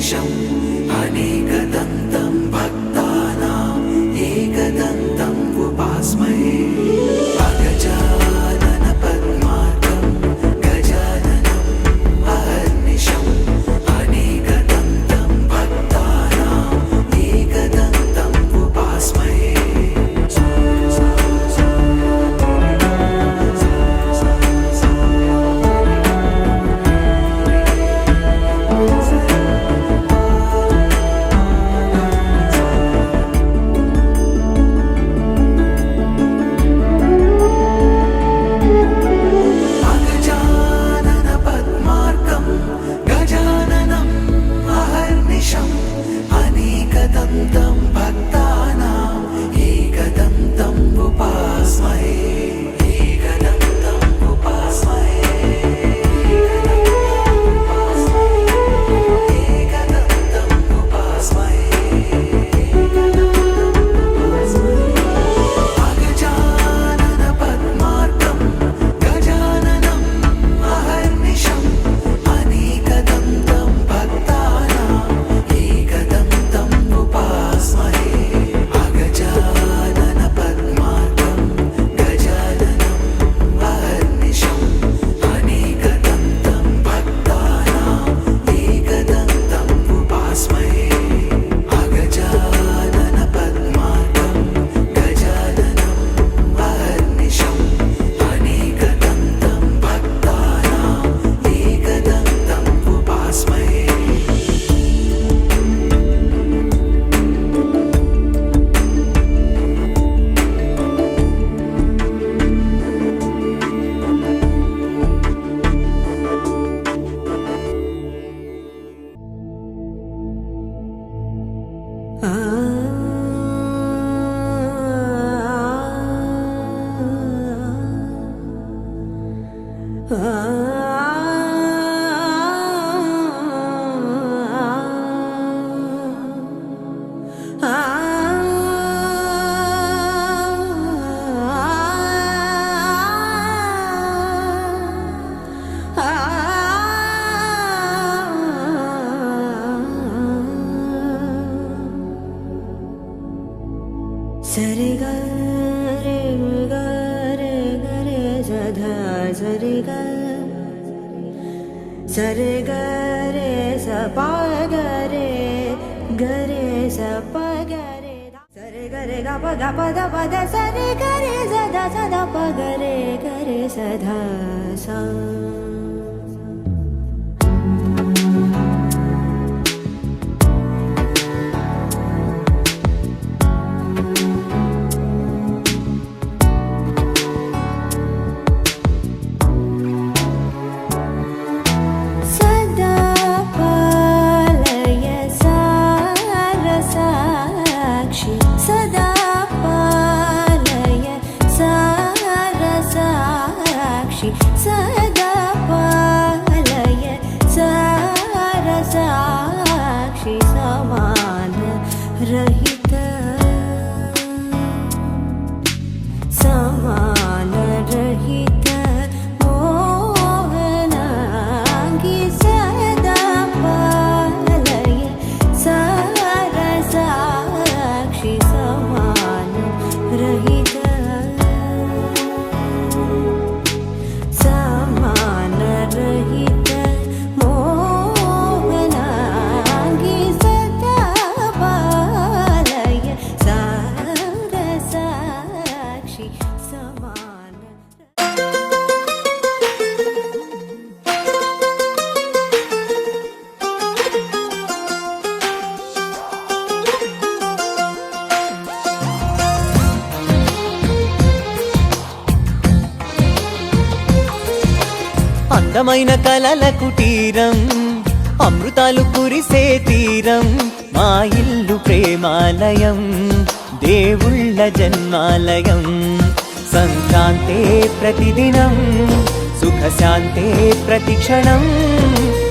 अहर्निशम् अनेकदन्तं भक्तानाम् एकदन्तम् उपास्महे अगजानन पद्मार्कं गजाननम् अहर्निशम् अनेकदन्तं भक्तानाम् एकदन्तम् उपास्महे एकदन्तं भक्तानाम् एकदन्तम् उपास्महे एकदन्तम् उपास्महे एकदन्तम् उपास्महे अगजानन पद्मार्कं गजाननम् अहर्निशम् अनेकदन्तं भक्तानाम् एकदन्तम् उपास्महे अगजानन पद्मार्कं गजाननम् अहर्निशम् अनेकदन्तं भक्तानाम् एकदन्तम् उपास्महे अगजानन पद्मार्कं गजाननम् अहर्निशम् अनेकदन्तं भक्तानाम् एकदन्तम् उपास्महे सरे ग रे ग रे ग रे सधा सरे ग स पा ग रे स प ग रे सरे ग रे ग प द सरे ग रे सदा सदा प ग रे सधा सा सदा पालय सारसाक्षि सदा पालय सारसाक्षि समान रहित समान रहित मोहनांगी सदा पालय सारसाक्षि समान रहित समान रहित मोहनांगी सदा पालय सारसाक्षि समान అందమైన కలల కుటీరం అమృతాలు కురిసే తీరం మా ఇల్లు ప్రేమాలయం దేవుళ్ళ జన్మాలయం సంక్రాంతే ప్రతిదినం సుఖశాంతే ప్రతిక్షణం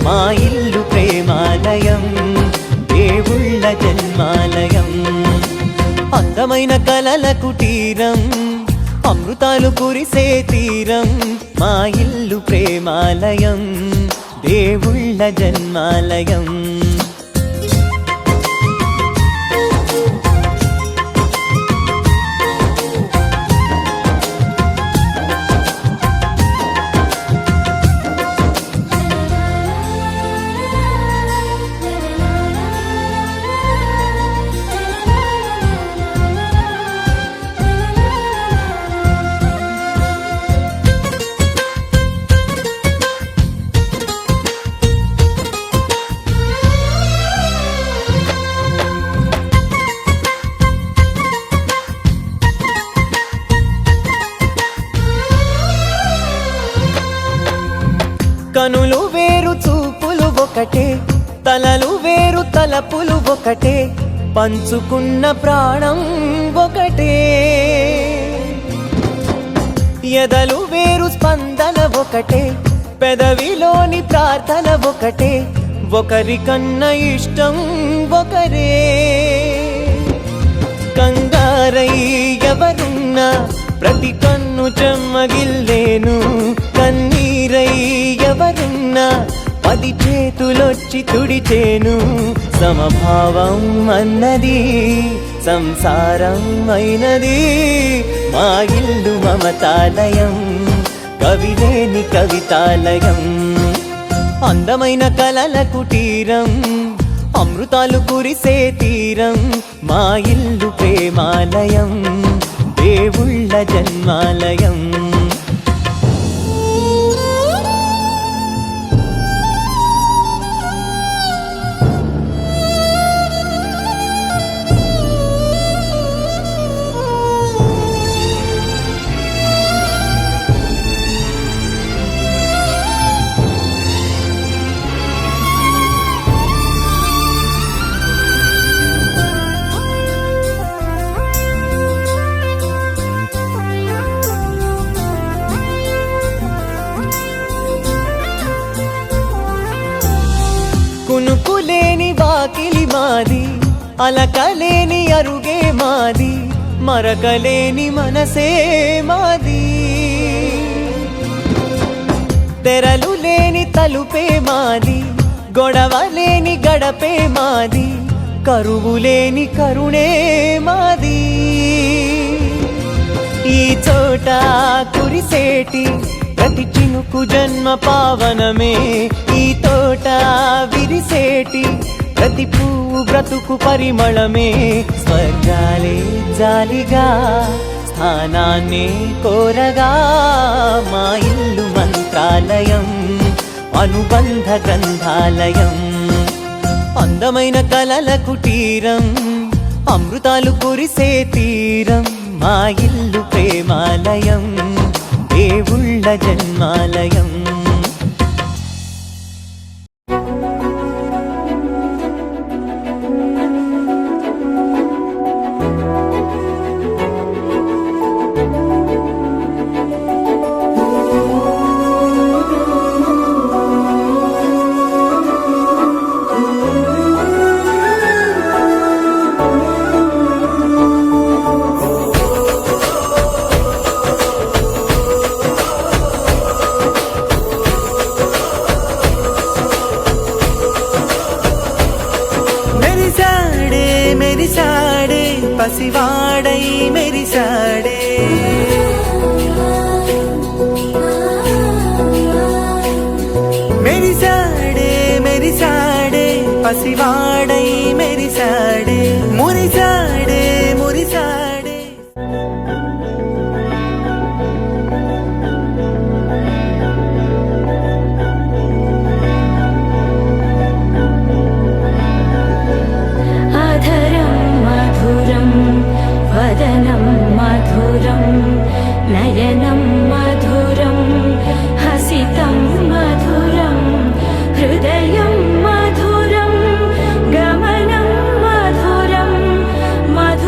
మా ఇల్లు ప్రేమాలయం దేవుళ్ళ జన్మాలయం అందమైన కలల కుటీరం అమృతాలు కురిసే తీరం మా ఇల్లు ప్రేమాలయం దేవుళ్ళ జన్మాలయం కనులు వేరు చూపులు ఒకటే, తలలు వేరు తలపులు ఒకటే, పంచుకున్న ప్రాణం ఒకటే. ఎదలు వేరు స్పందన ఒకటే, పెదవిలోని ప్రార్థన ఒకటే, ఒకరికన్నా ఇష్టం ఒకరే. కంగారై ఎవరున్నా ప్రతి కన్ను చెమ్మగిల్లేను, కన్నీరై ఎవరున్నా 10 చేతులొచ్చి తుడిచేను. సమభావం అన్నది సంసారం అయినది, మా ఇల్లు మమతాలయం, కవిలేని కవితాలయం. అందమైన కలల కుటీరం, అమృతాలు కురిసే తీరం, మా ఇల్లు ప్రేమాలయం, దేవుళ్ళ జన్మాలయం. కునుకులేని వాకిలి మాది, అలకలేని అరుగే మాది, మరకలేని మనసే మాది. తెరలు లేని తలుపే మాది, గొడవలేని గడపే మాది, కరువులేని కరుణే మాది. ఈ చోట కురిసేటి ప్రతి చినుకు జన్మ పావనమే, ఈ తోట విరిసేటి ప్రతి పువ్వు బ్రతుకు పరిమళమే. స్వర్గాలే జాలిగా స్థానాన్ని కోరగా, మా ఇల్లు మంత్రాలయం, అనుబంధ గ్రంథాలయం. అందమైన కలల కుటీరం, అమృతాలు కురిసే తీరం, మా ఇల్లు ప్రేమాలయం, దేవుళ్ళ జన్మాలయం. పసివాడై మెరిసాడే, మెరిసాడే మెరిసాడే, పసివాడై మెరిసాడే, మురిసాడే మురిసాడే. వదనం మధురం, నయనం మధురం, హసితం మధురం, హృదయం మధురం, గమనం మధురం, మధురం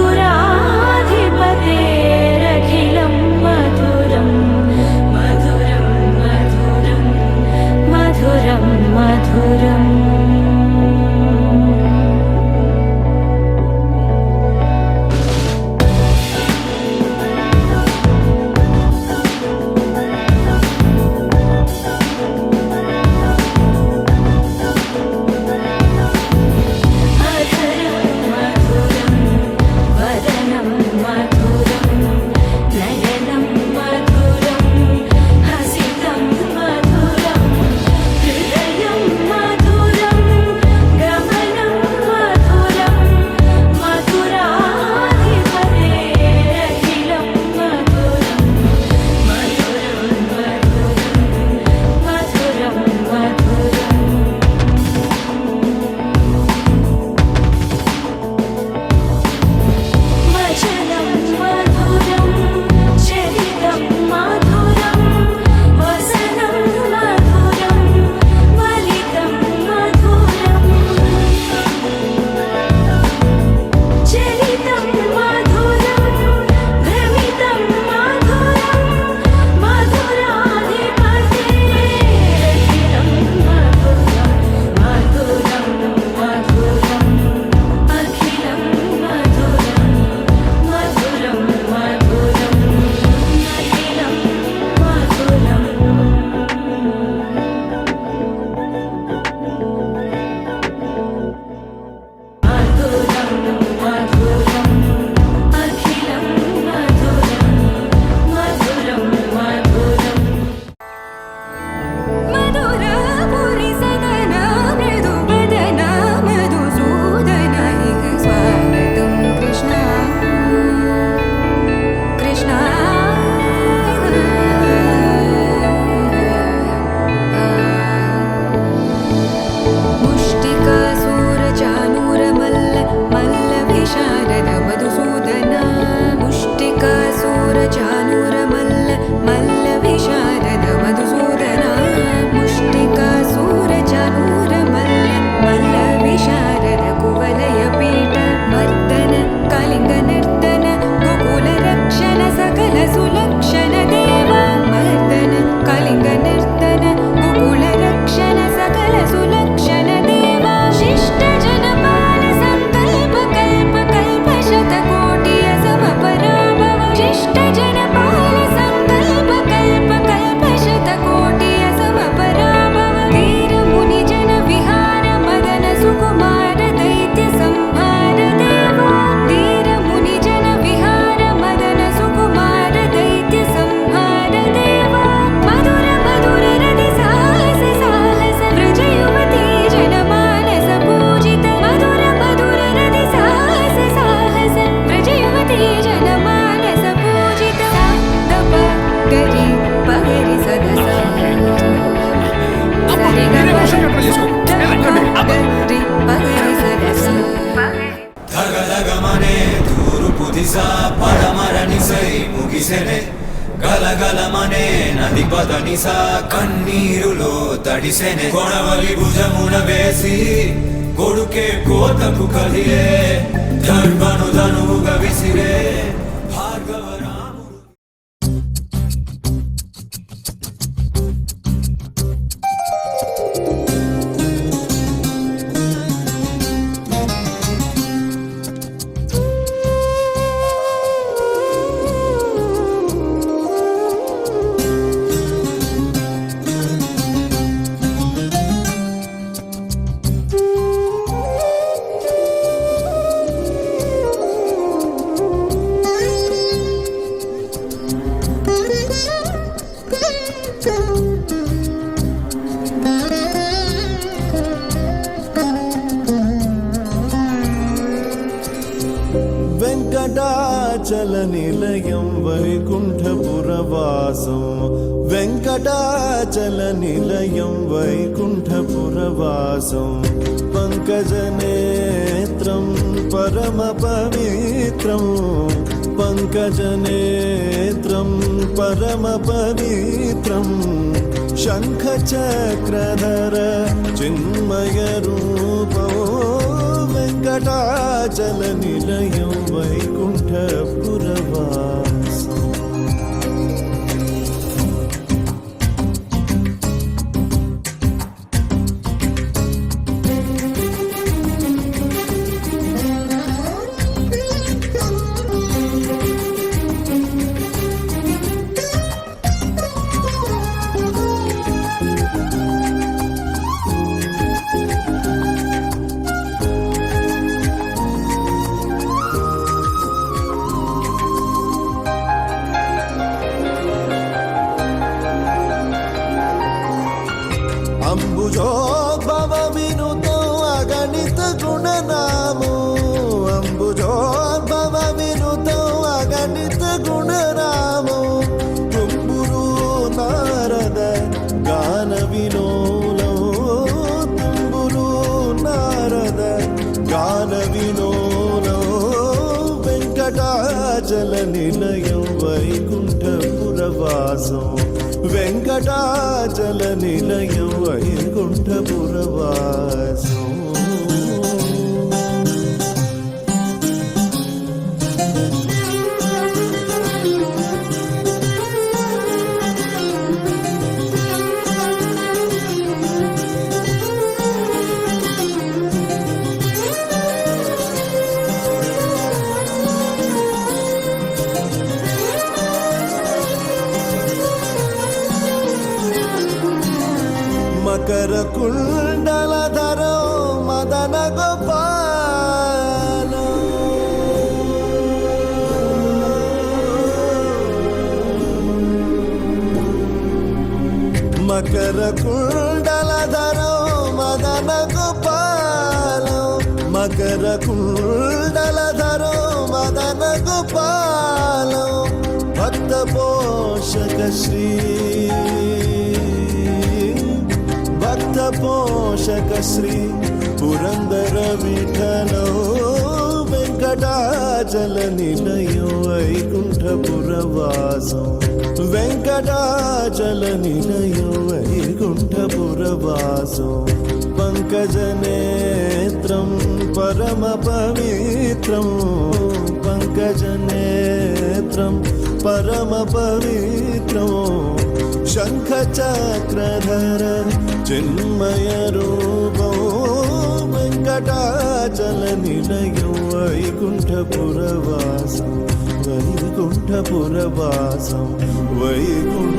గలగలమనే నది పదనిస కన్నీరులో తడిసెనే కొడవలి భుజమున వేసి కొడుకే కోతకు కదిలే ధర్మను ధనువుగా విసిరే భార్గవ రాముడు. వెంకటాచల నిలయం వైకుంఠపురవాసం వెంకటాచల నిలయం వైకుంఠపురవాసం పంకజనేత్రం పరమ పవిత్రం పంకజనేత్రం పరమ పవిత్రం శంఖచక్రధర చిన్మయ రూపో వెంకటాచల నిలయం వైకుంఠపురవాసం. అంబుజోద్భవ వినుతో అగణిత గుణనామో అంబుజోద్భవ వినుతో అగణిత గుణనామో తుంబురు నారద గాన వినోలో తుంబురు నారద గాన వినోలో వెంకటాచల నిలయం వైకుంఠపురవాసం వెంకటాచల నిలయం వైకుంఠపురవాసం. మకర కుండలధరో మదన గోపాల మకర కుండలధరో మదన గోపాల మకర కుండలధరో మదన గోపాల భక్త పోషక శ్రీ భక్త పోషక శ్రీ పురందర విఠలో వెంకటాచల నిలయం వైకుంఠపురవాసం వెంకటాచల నిలయం వైకుంఠపురవాసం పంకజనేత్రం పరమ పవిత్రం పంకజనేత్రం పరమ పవిత్రం శంఖచక్రధర చిన్మయ రూపో వెంకటాచల నిలయం వైకుంఠపురవాసం వైకుంఠపురవాసం వైకుంఠపురవాసం.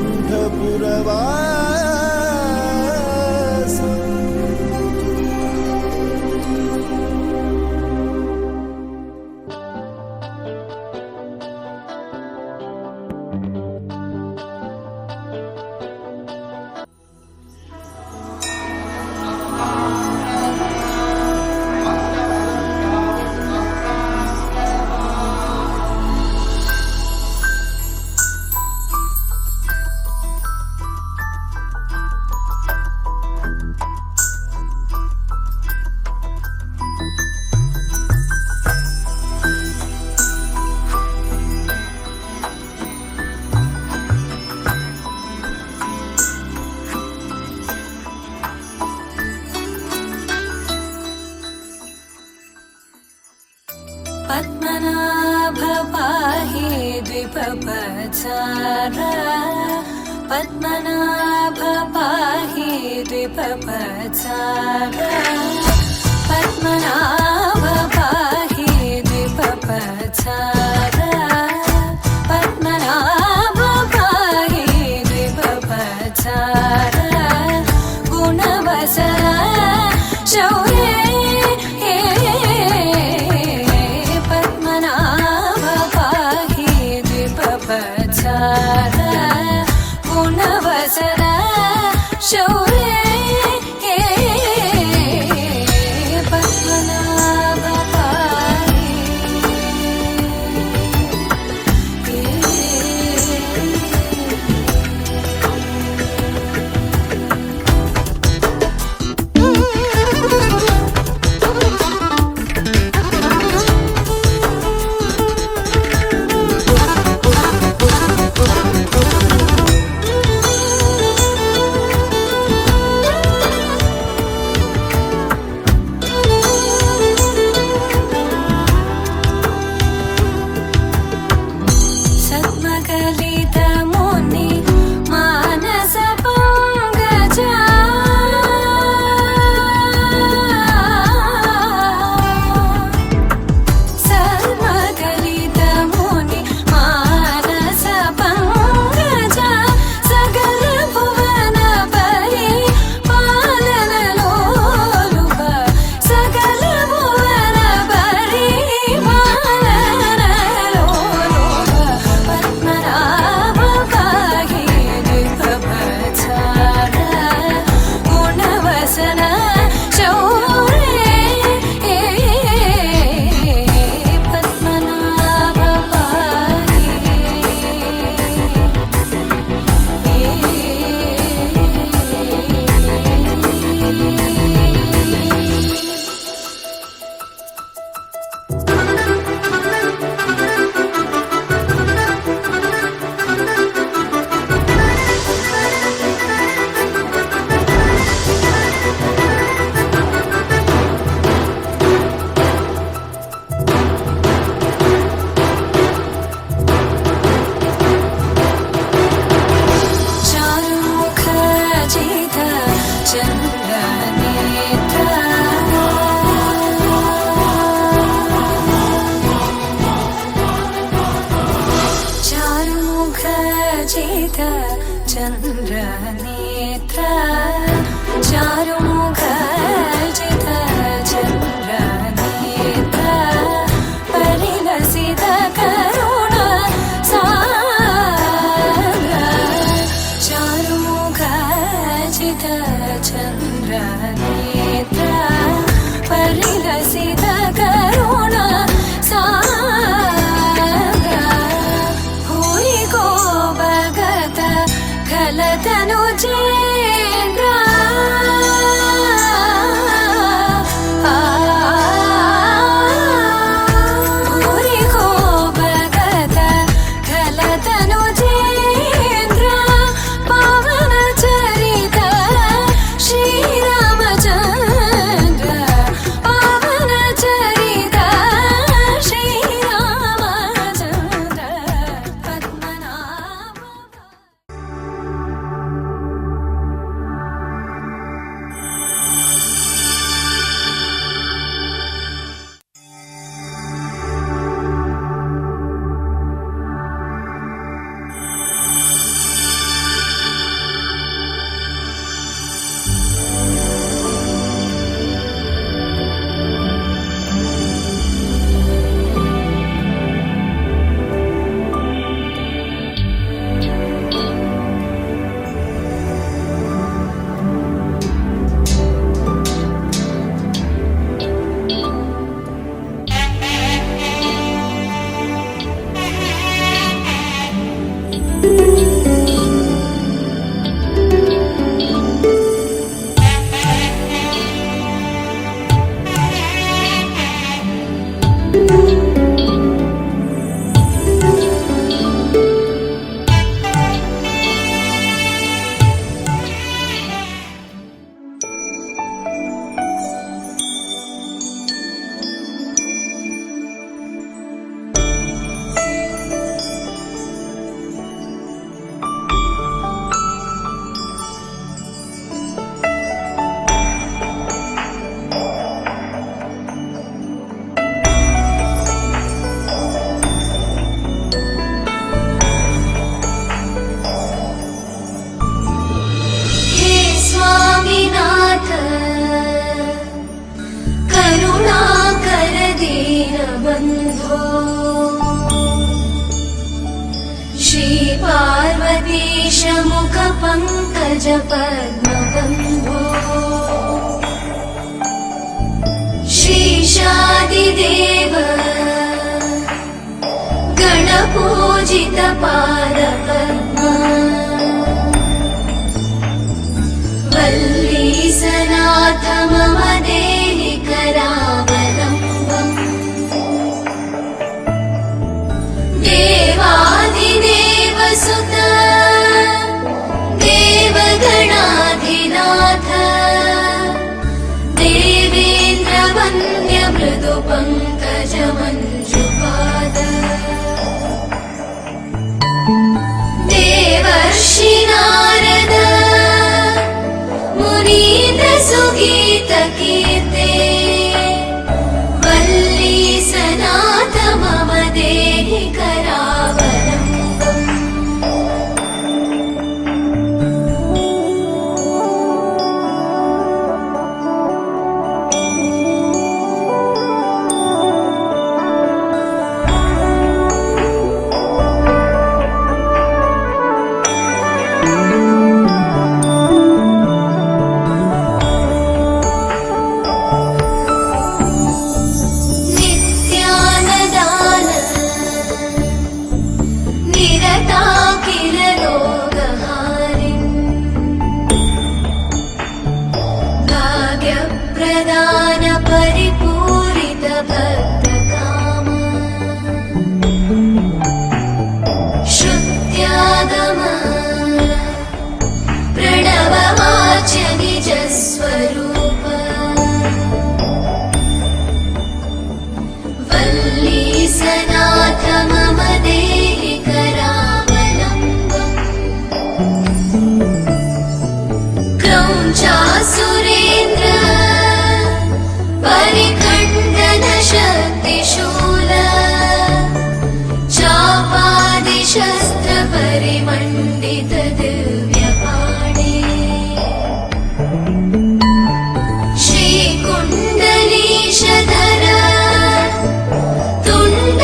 पद्मनाभ पाहि द्विपपचार पद्मनाभ पाहि द्विपपचार पद्मनाभ पाहि द्विपपचार पद्मनाभ पाहि द्विपपचार गुणवसर शौर्ये पद्मनाभ पाहि द्विपपचार गुणवसर शौर्ये श्रीपार्वतीश मुखपङ्कज पद्मबन्धो श्रीशादिदेव गणपूजित पादपद्मा वल्लीसनाथ मम देहि करावलम्बम् देवादिदेव सुत देवगणाधिनाथ देवेन्द्र वन्द्य मृदु पङ्कज मञ्जुपाद देवर्षि नारद मुनीन्द्र सुगीत कीर्ते वल्लीसनाथ मम देहि करावलम्बम् नित्यानदान निरताखिल रोगहारिन् भाग्यप्रदान परिपूरित भक्तकाम श्रुत्यागम प्रणववाच्य निजस्वरूप वल्लीसनाथ मम देहि करावलम्बम् क्रौञ्चासुरेन्द्र परिखण्डन शक्तिशूल चापादिशस्त्र परिमण्डित दिव्यपाणि श्रीकुण्डलीशधर तुण्डशिखीन्द्रवाह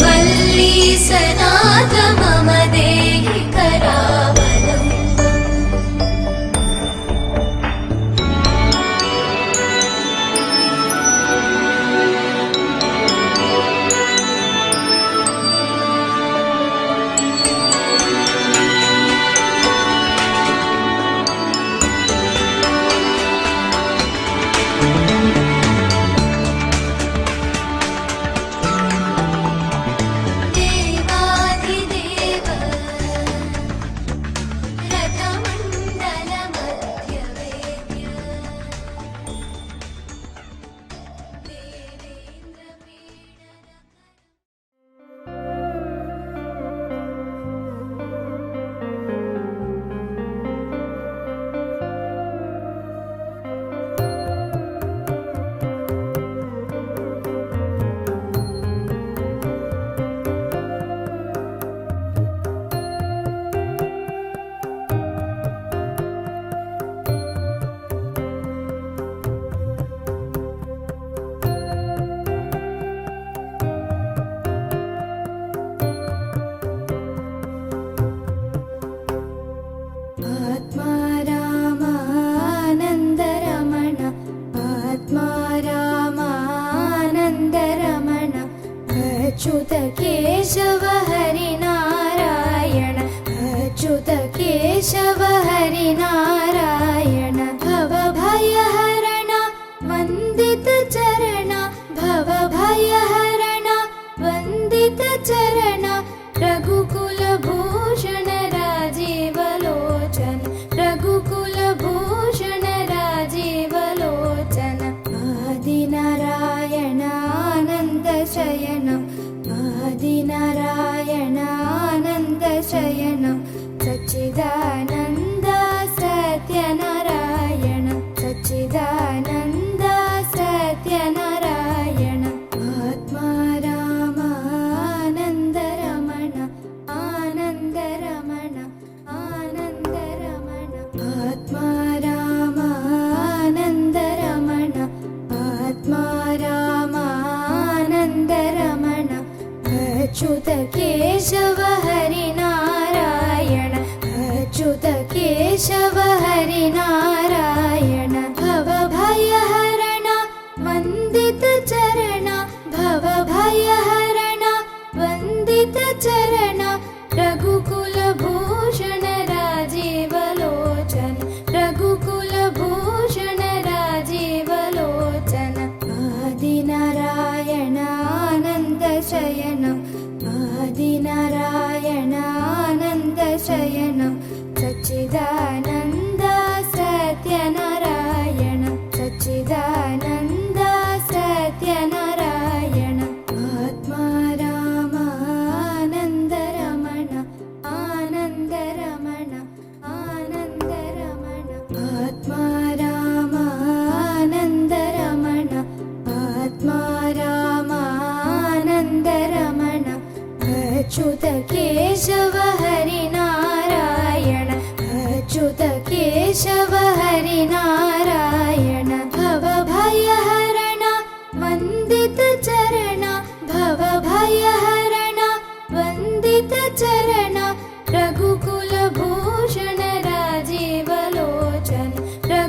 वल्लीसनाथ मम देहि करावलम्बम् देवाधिदेव रथमण्डल मध्यवेद्य देवेन्द्र पीडन आत्मा रामानन्दरमण आत्मा रामानन्दरमण अच्युत केशव हरिनारायण अच्युत केशव हरिनारायण भवभयहरण वन्दित चरण भवभयहरण वन्दित चरण रघुकुलभूषण राजीवलोचन रघुकुलभूषण राजीवलोचन आदिनारायणानन्दशयनं आदिनारायण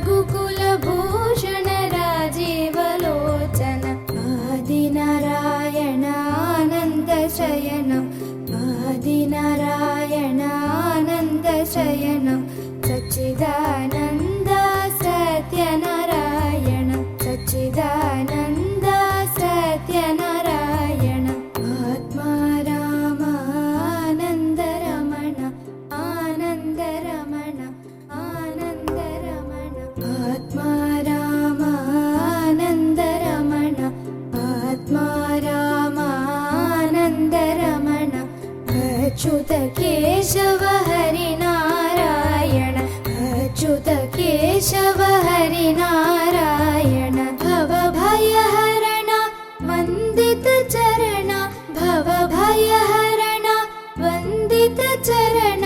रघुकुलभूषण राजीवलोचन आदिनारायणानन्दशयनं आदिनारायणानन्दशयनं सच्चिदानन्द सत्यनारायण सच्चिदानन्द सत्यनारायण आत्मा रामानन्दरमण आनन्दरमण आनन्दरमण आत्मा रामानन्दरमण आत्मा रामानन्दरमण अच्युत केशव हरिनारायण अच्युत केशव हरिनारायण भवभयहरण वन्दित चरण भवभयहरण वन्दित चरण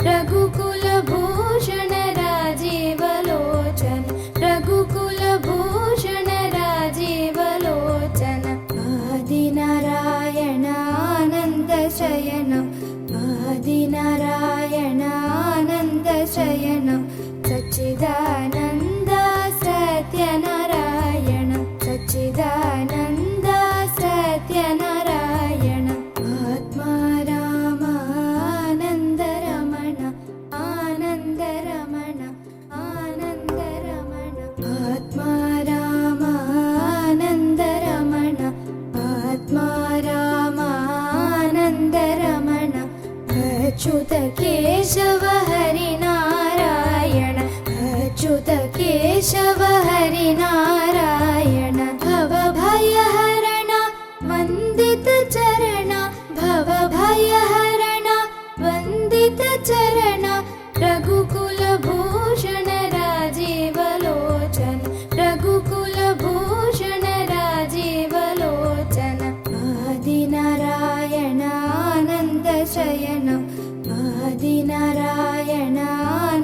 रघुकुलभूषण राजीवलोचन रघुकुलभूषण राजीवलोचन आदिनारायणानन्दशयनं आदिनारायणानन्दशयनं सच्चिदानन्द सत्यनारायण सच्चिदानन्द सत्यनारायण आत्मा रामानन्दरमण आनन्दरमण आनन्दरमण आत्मा रामानन्दरमण आत्मा रामानन्दरमण अच्युत केशव हरिनारायण अच्युत केशव हरिनारायण भवभयहरण वन्दित चरण भवभयहरण वन्दित चरण रघुकुलभूषण राजीवलोचन रघुकुलभूषण राजीवलोचन आदिनारायणानन्दशयनं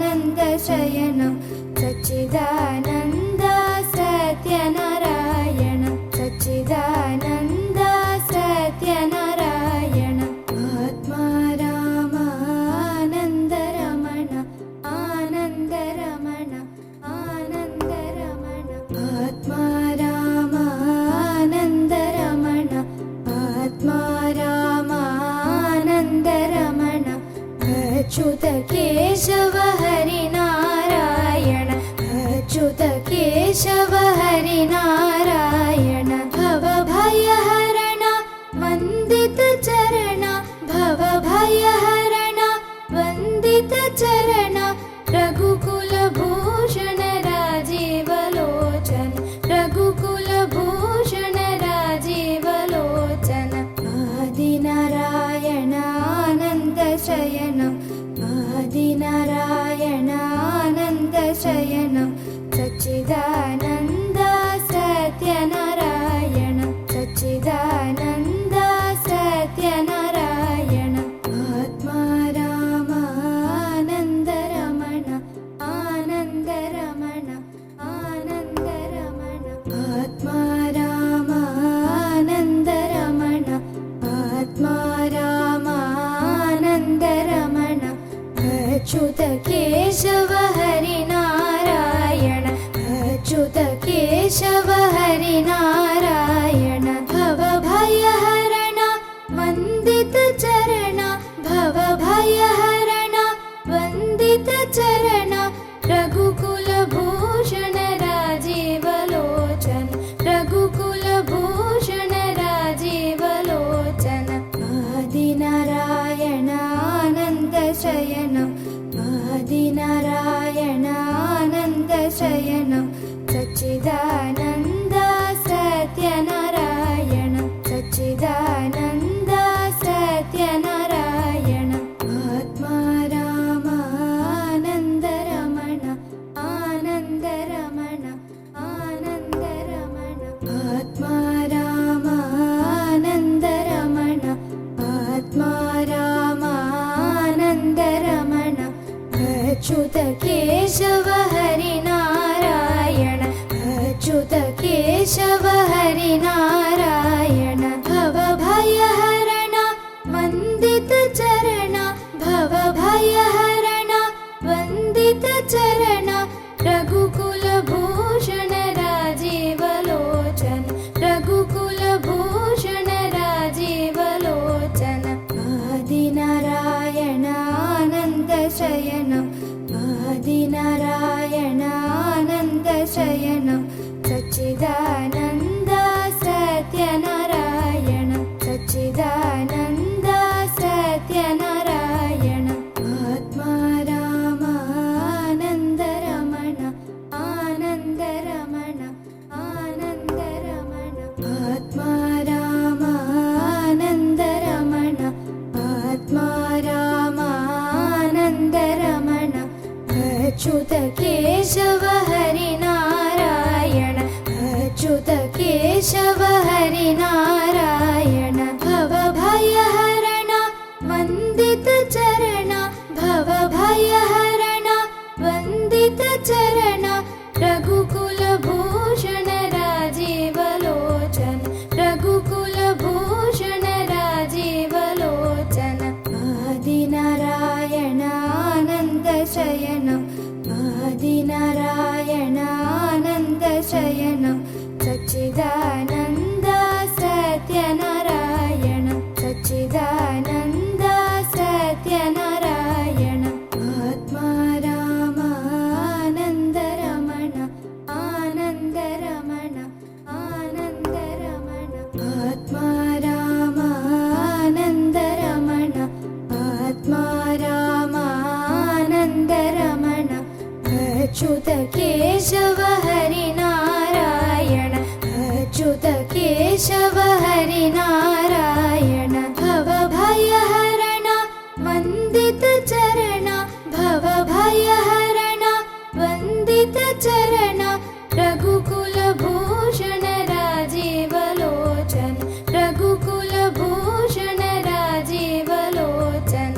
आदिनारायणानन्दशयनं सच्चिदानन्द सत्यनारायण सच्चिदानन्द सत्यनारायण आत्मा रामानन्दरमण आनन्दरमण आनन्दरमण आत्मा रामानन्दरमण आत्मा रामानन्दरमण अच्युत केशव हरिनारायण अच्युत केशव हरिनारायण भवभयहरण वन्दित चरण भवभयहरण वन्दित चरण रघुकुलभूषण राजीवलोचन रघुकुलभूषण राजीवलोचन आदिनारायणानन्दशयनं आदिनारायणानन्दशयनं सच्चिदानन्द सत्यनारायण सच्चिदानन्द सत्यनारायण आत्मा रामानन्दरमण आनन्दरमण आनन्दरमण आत्मा रामानन्दरमण आत्मा रामानन्दरमण अच्युत केशव हरिनारायण अच्युत केशव हरिनारायण भवभयहरण वन्दित चरण भवभयहरण वन्दित चरण रघुकुलभूषण राजीवलोचन रघुकुलभूषण राजीवलोचन आदिनारायणानन्दशयनं आदिनारायणानन्दशयनं सच्चिदानन्द सत्यनारायण सच्चिदानन्द सत्यनारायण आत्मा रामानन्दरमण आनन्दरमण आनन्दरमण आत्मा रामानन्दरमण आत्मा रामानन्दरमण अच्युत केशव हरिनारायण अच्युत शयनं सच्चिदानन्द सत्यनारायण सच्चिदानन्द सत्यनारायण आत्मा रामानन्दरमण आनन्दरमण आनन्दरमण आत्मा रामानन्दरमण आत्मा रामानन्दरमण अच्युत केशव हरिनारायण अच्युत केशव हरिनारायण भवभयहरण वन्दित चरण भवभयहरण वन्दित चरण रघुकुलभूषण राजीवलोचन रघुकुलभूषण राजीवलोचन आदिनारायणानन्दशयनं आदिनारायणानन्दशयनं सच्चिदानन्द सत्यनारायण सच्चिदानन्द सत्यनारायण आत्मा रामानन्दरमण आनन्दरमण आनन्दरमण आत्मा रामानन्दरमण आत्मा रामानन्दरमण अच्युत केशव हरिनारायण अच्युत केशव हरिनारायण भवभयहरण वन्दित चरण भवभयहरण वन्दित चरण रघुकुलभूषण राजीवलोचन रघुकुलभूषण राजीवलोचन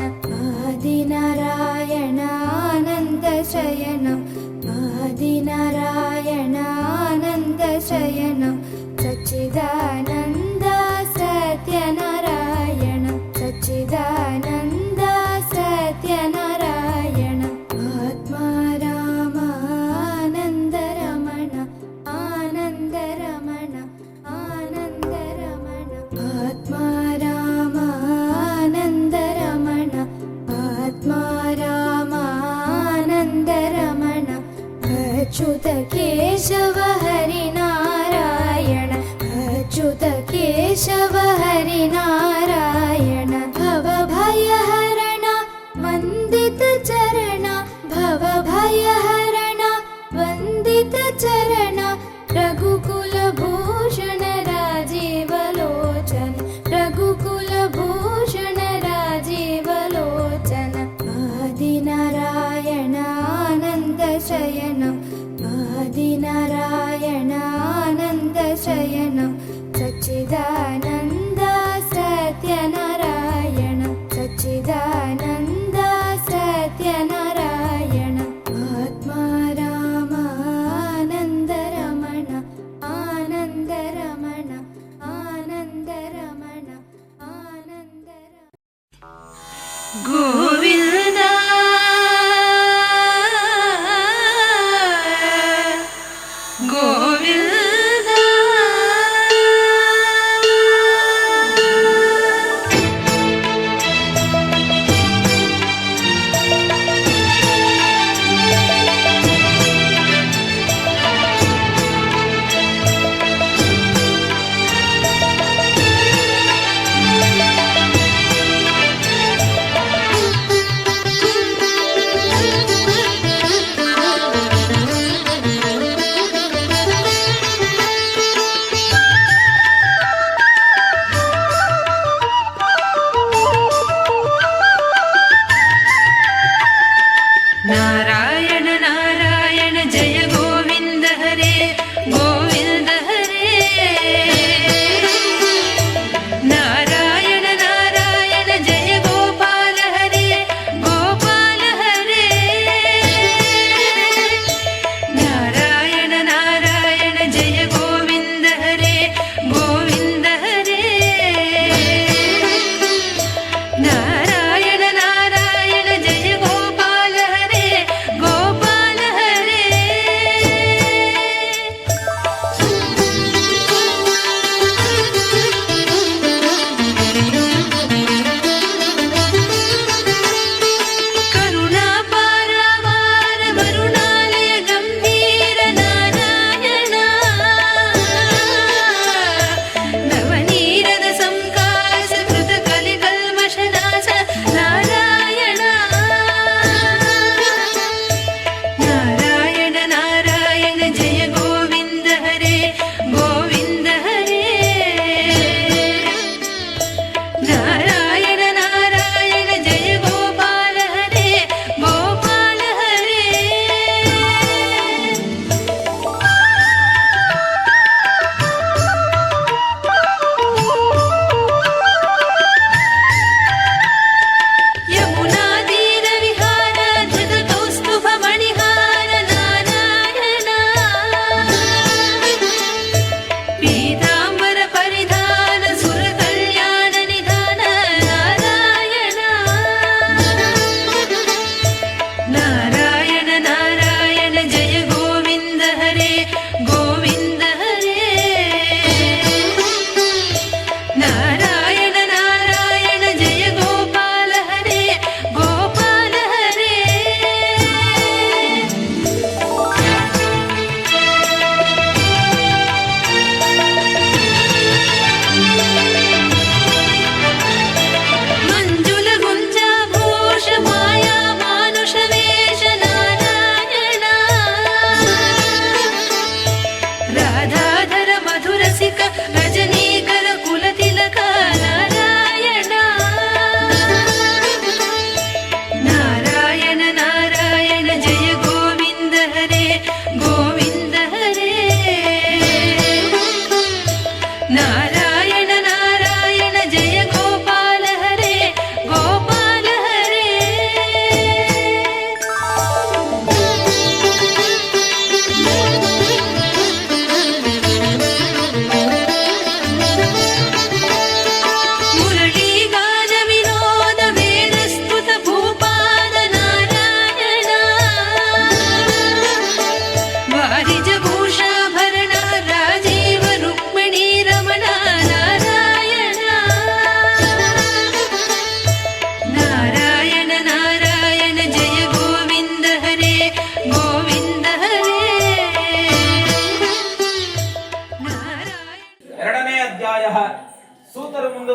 आदिनारायणानन्दशयनं आदिनारायणानन्दशयनं सच्चिदानन्द सत्यनारायण सच्चिदानन्द सत्यनारायण आत्मा रामानन्दरमण आनन्दरमण आनन्दरमण आत्मा रामानन्दरमण आत्मा रामानन्दरमण अच्युत केशव हरिनारायण अच्युत केशव हरिनारायण भवभयहरण वन्दित चरण भवभयहरण वन्दित चरण रघुकुलभूषण राजीवलोचन रघुकुलभूषण राजीवलोचन आदिनारायणानन्दशयनं आदिनारायणानन्दशयनं सच्चिदानन्द सत्यनारायण सच्चिदानन्द सत्यनारायण आत्मा रामानन्दरमण आनन्दरमण आनन्दरमण आनन्दरमण गोविन्द गोविन्द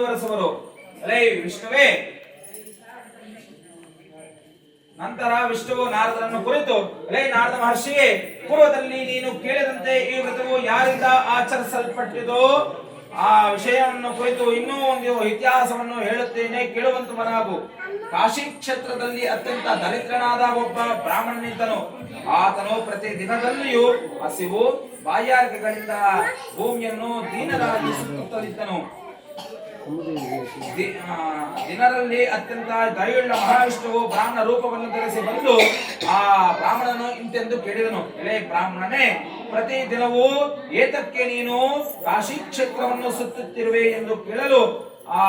ಮುಂದುವರೆಸುವರು. ಅಲೇ ವಿಷ್ಣುವೇ, ನಂತರ ವಿಷ್ಣುವು ನಾರದರನ್ನು ಕುರಿತು, ಅಲೇ ನಾರದ ಮಹರ್ಷಿಯೇ, ಪೂರ್ವದಲ್ಲಿ ನೀನು ಕೇಳಿದಂತೆ ಈ ವ್ರತವು ಯಾರಿಂದ ಆಚರಿಸಲ್ಪಟ್ಟಿದೋ ಆ ವಿಷಯವನ್ನು ಕುರಿತು ಇನ್ನೂ ಒಂದು ಇತಿಹಾಸವನ್ನು ಹೇಳುತ್ತೇನೆ, ಕೇಳುವಂತವನಾಗು. ಕಾಶಿ ಕ್ಷೇತ್ರದಲ್ಲಿ ಅತ್ಯಂತ ದರಿದ್ರನಾದ ಒಬ್ಬ ಬ್ರಾಹ್ಮಣನಿದ್ದನು. ಆತನು ಪ್ರತಿ ದಿನದಲ್ಲಿಯೂ ಹಸಿವು ಬಾಯಾರಿಕೆಗಳಿಂದ ಭೂಮಿಯನ್ನು ದೀನರಾಗಿ ಸುತ್ತುತ್ತಲಿದ್ದನು. ದಿನರಲ್ಲಿ ಅತ್ಯಂತ ದಯುಳ್ಳ ಮಹಾವಿಷ್ಣುವು ಬ್ರಾಹ್ಮಣ ರೂಪವನ್ನು ಧರಿಸಿ ಬಂದು ಆ ಬ್ರಾಹ್ಮಣನು ಇಂತೆಂದು ಕೇಳಿದನು, ಎಲೆ ಬ್ರಾಹ್ಮಣನೇ, ಪ್ರತಿ ದಿನವೂ ಏತಕ್ಕೆ ನೀನು ಕಾಶಿ ಕ್ಷೇತ್ರವನ್ನು ಸುತ್ತುತ್ತಿರುವೆ ಎಂದು ಕೇಳಲು ಆ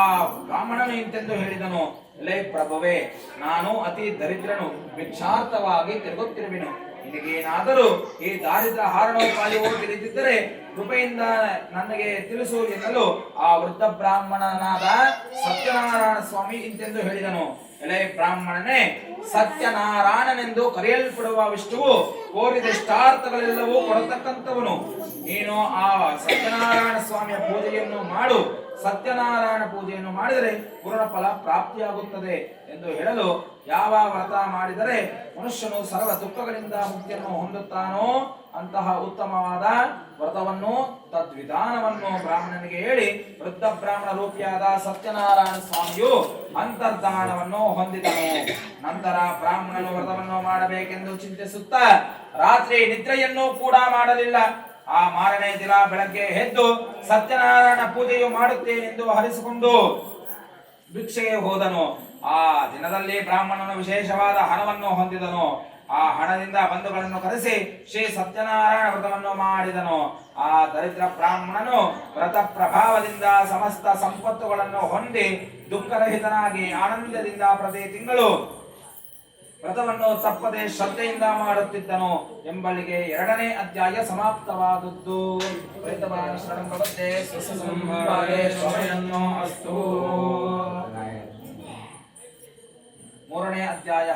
ಬ್ರಾಹ್ಮಣನು ಇಂತೆಂದು ಹೇಳಿದನು, ಎಲೆ ಪ್ರಭುವೇ, ನಾನು ಅತಿ ದರಿದ್ರನು, ಭಿಕ್ಷಾರ್ಥವಾಗಿ ತಿರುಗುತ್ತಿರುವೆನು. ನಿನಗೇನಾದರೂ ಈ ದಾರಿದ್ರ್ಯ ಹಾರಣೋಪಾಯವೂ ತಿಳಿದಿದ್ದರೆ ಕೃಪೆಯಿಂದ ನನಗೆ ತಿಳಿಸು ಎನ್ನಲು ಆ ವೃದ್ಧ ಬ್ರಾಹ್ಮಣನಾದ ಸತ್ಯನಾರಾಯಣ ಸ್ವಾಮಿ ಇಂತೆಂದು ಹೇಳಿದನು, ಎಲೆ ಬ್ರಾಹ್ಮಣನೇ, ಸತ್ಯನಾರಾಯಣನೆಂದು ಕರೆಯಲ್ಪಡುವ ವಿಷ್ಣುವು ಕೋರಿದಷ್ಟಾರ್ಥಗಳೆಲ್ಲವೂ ಕೊಡತಕ್ಕಂಥವನು. ನೀನು ಆ ಸತ್ಯನಾರಾಯಣ ಸ್ವಾಮಿಯ ಪೂಜೆಯನ್ನು ಮಾಡು. ಸತ್ಯನಾರಾಯಣ ಪೂಜೆಯನ್ನು ಮಾಡಿದರೆ ಪೂರ್ಣ ಫಲ ಪ್ರಾಪ್ತಿಯಾಗುತ್ತದೆ ಎಂದು ಹೇಳಲು, ಯಾವ ವ್ರತ ಮಾಡಿದರೆ ಮನುಷ್ಯನು ಸರ್ವ ದುಃಖಗಳಿಂದ ಮುಕ್ತಿಯನ್ನು ಹೊಂದುತ್ತಾನೋ ಅಂತಹ ಉತ್ತಮವಾದ ವ್ರತವನ್ನು ತದ್ವಿಧಾನವನ್ನು ಬ್ರಾಹ್ಮಣನಿಗೆ ಹೇಳಿ ವೃದ್ಧ ಬ್ರಾಹ್ಮಣ ರೂಪಿಯಾದ ಸತ್ಯನಾರಾಯಣ ಸ್ವಾಮಿಯು ಅಂತರ್ಧಾನವನ್ನು ಹೊಂದಿದನು. ನಂತರ ಬ್ರಾಹ್ಮಣನು ವ್ರತವನ್ನು ಮಾಡಬೇಕೆಂದು ಚಿಂತಿಸುತ್ತಾ ರಾತ್ರಿ ನಿದ್ರೆಯನ್ನು ಕೂಡ ಮಾಡಲಿಲ್ಲ. ಆ ಮಾರನೇ ದಿನ ಬೆಳಗ್ಗೆ ಎದ್ದು ಸತ್ಯನಾರಾಯಣ ಪೂಜೆಯು ಮಾಡುತ್ತೇನೆಂದು ಹರಿಸಿಕೊಂಡು ಭಿಕ್ಷೆಗೆ ಹೋದನು. ಆ ದಿನದಲ್ಲಿ ಬ್ರಾಹ್ಮಣನು ವಿಶೇಷವಾದ ಹಣವನ್ನು ಹೊಂದಿದನು. ಆ ಹಣದಿಂದ ಬಂಧುಗಳನ್ನು ಕರೆಸಿ ಶ್ರೀ ಸತ್ಯನಾರಾಯಣ ವ್ರತವನ್ನು ಮಾಡಿದನು. ಆ ದರಿದ್ರ ಬ್ರಾಹ್ಮಣನು ವ್ರತ ಪ್ರಭಾವದಿಂದ ಸಮಸ್ತ ಸಂಪತ್ತುಗಳನ್ನು ಹೊಂದಿ ದುಃಖರಹಿತನಾಗಿ ಆನಂದದಿಂದ ಪ್ರತಿ ತಿಂಗಳು ವ್ರತವನ್ನು ತಪ್ಪದೆ ಶ್ರದ್ಧೆಯಿಂದ ಮಾಡುತ್ತಿದ್ದನು ಎಂಬಲ್ಲಿಗೆ 2ನೇ ಅಧ್ಯಾಯ ಸಮಾಪ್ತವಾದದ್ದು. ಅಸ್ತು. 3ನೇ ಅಧ್ಯಾಯ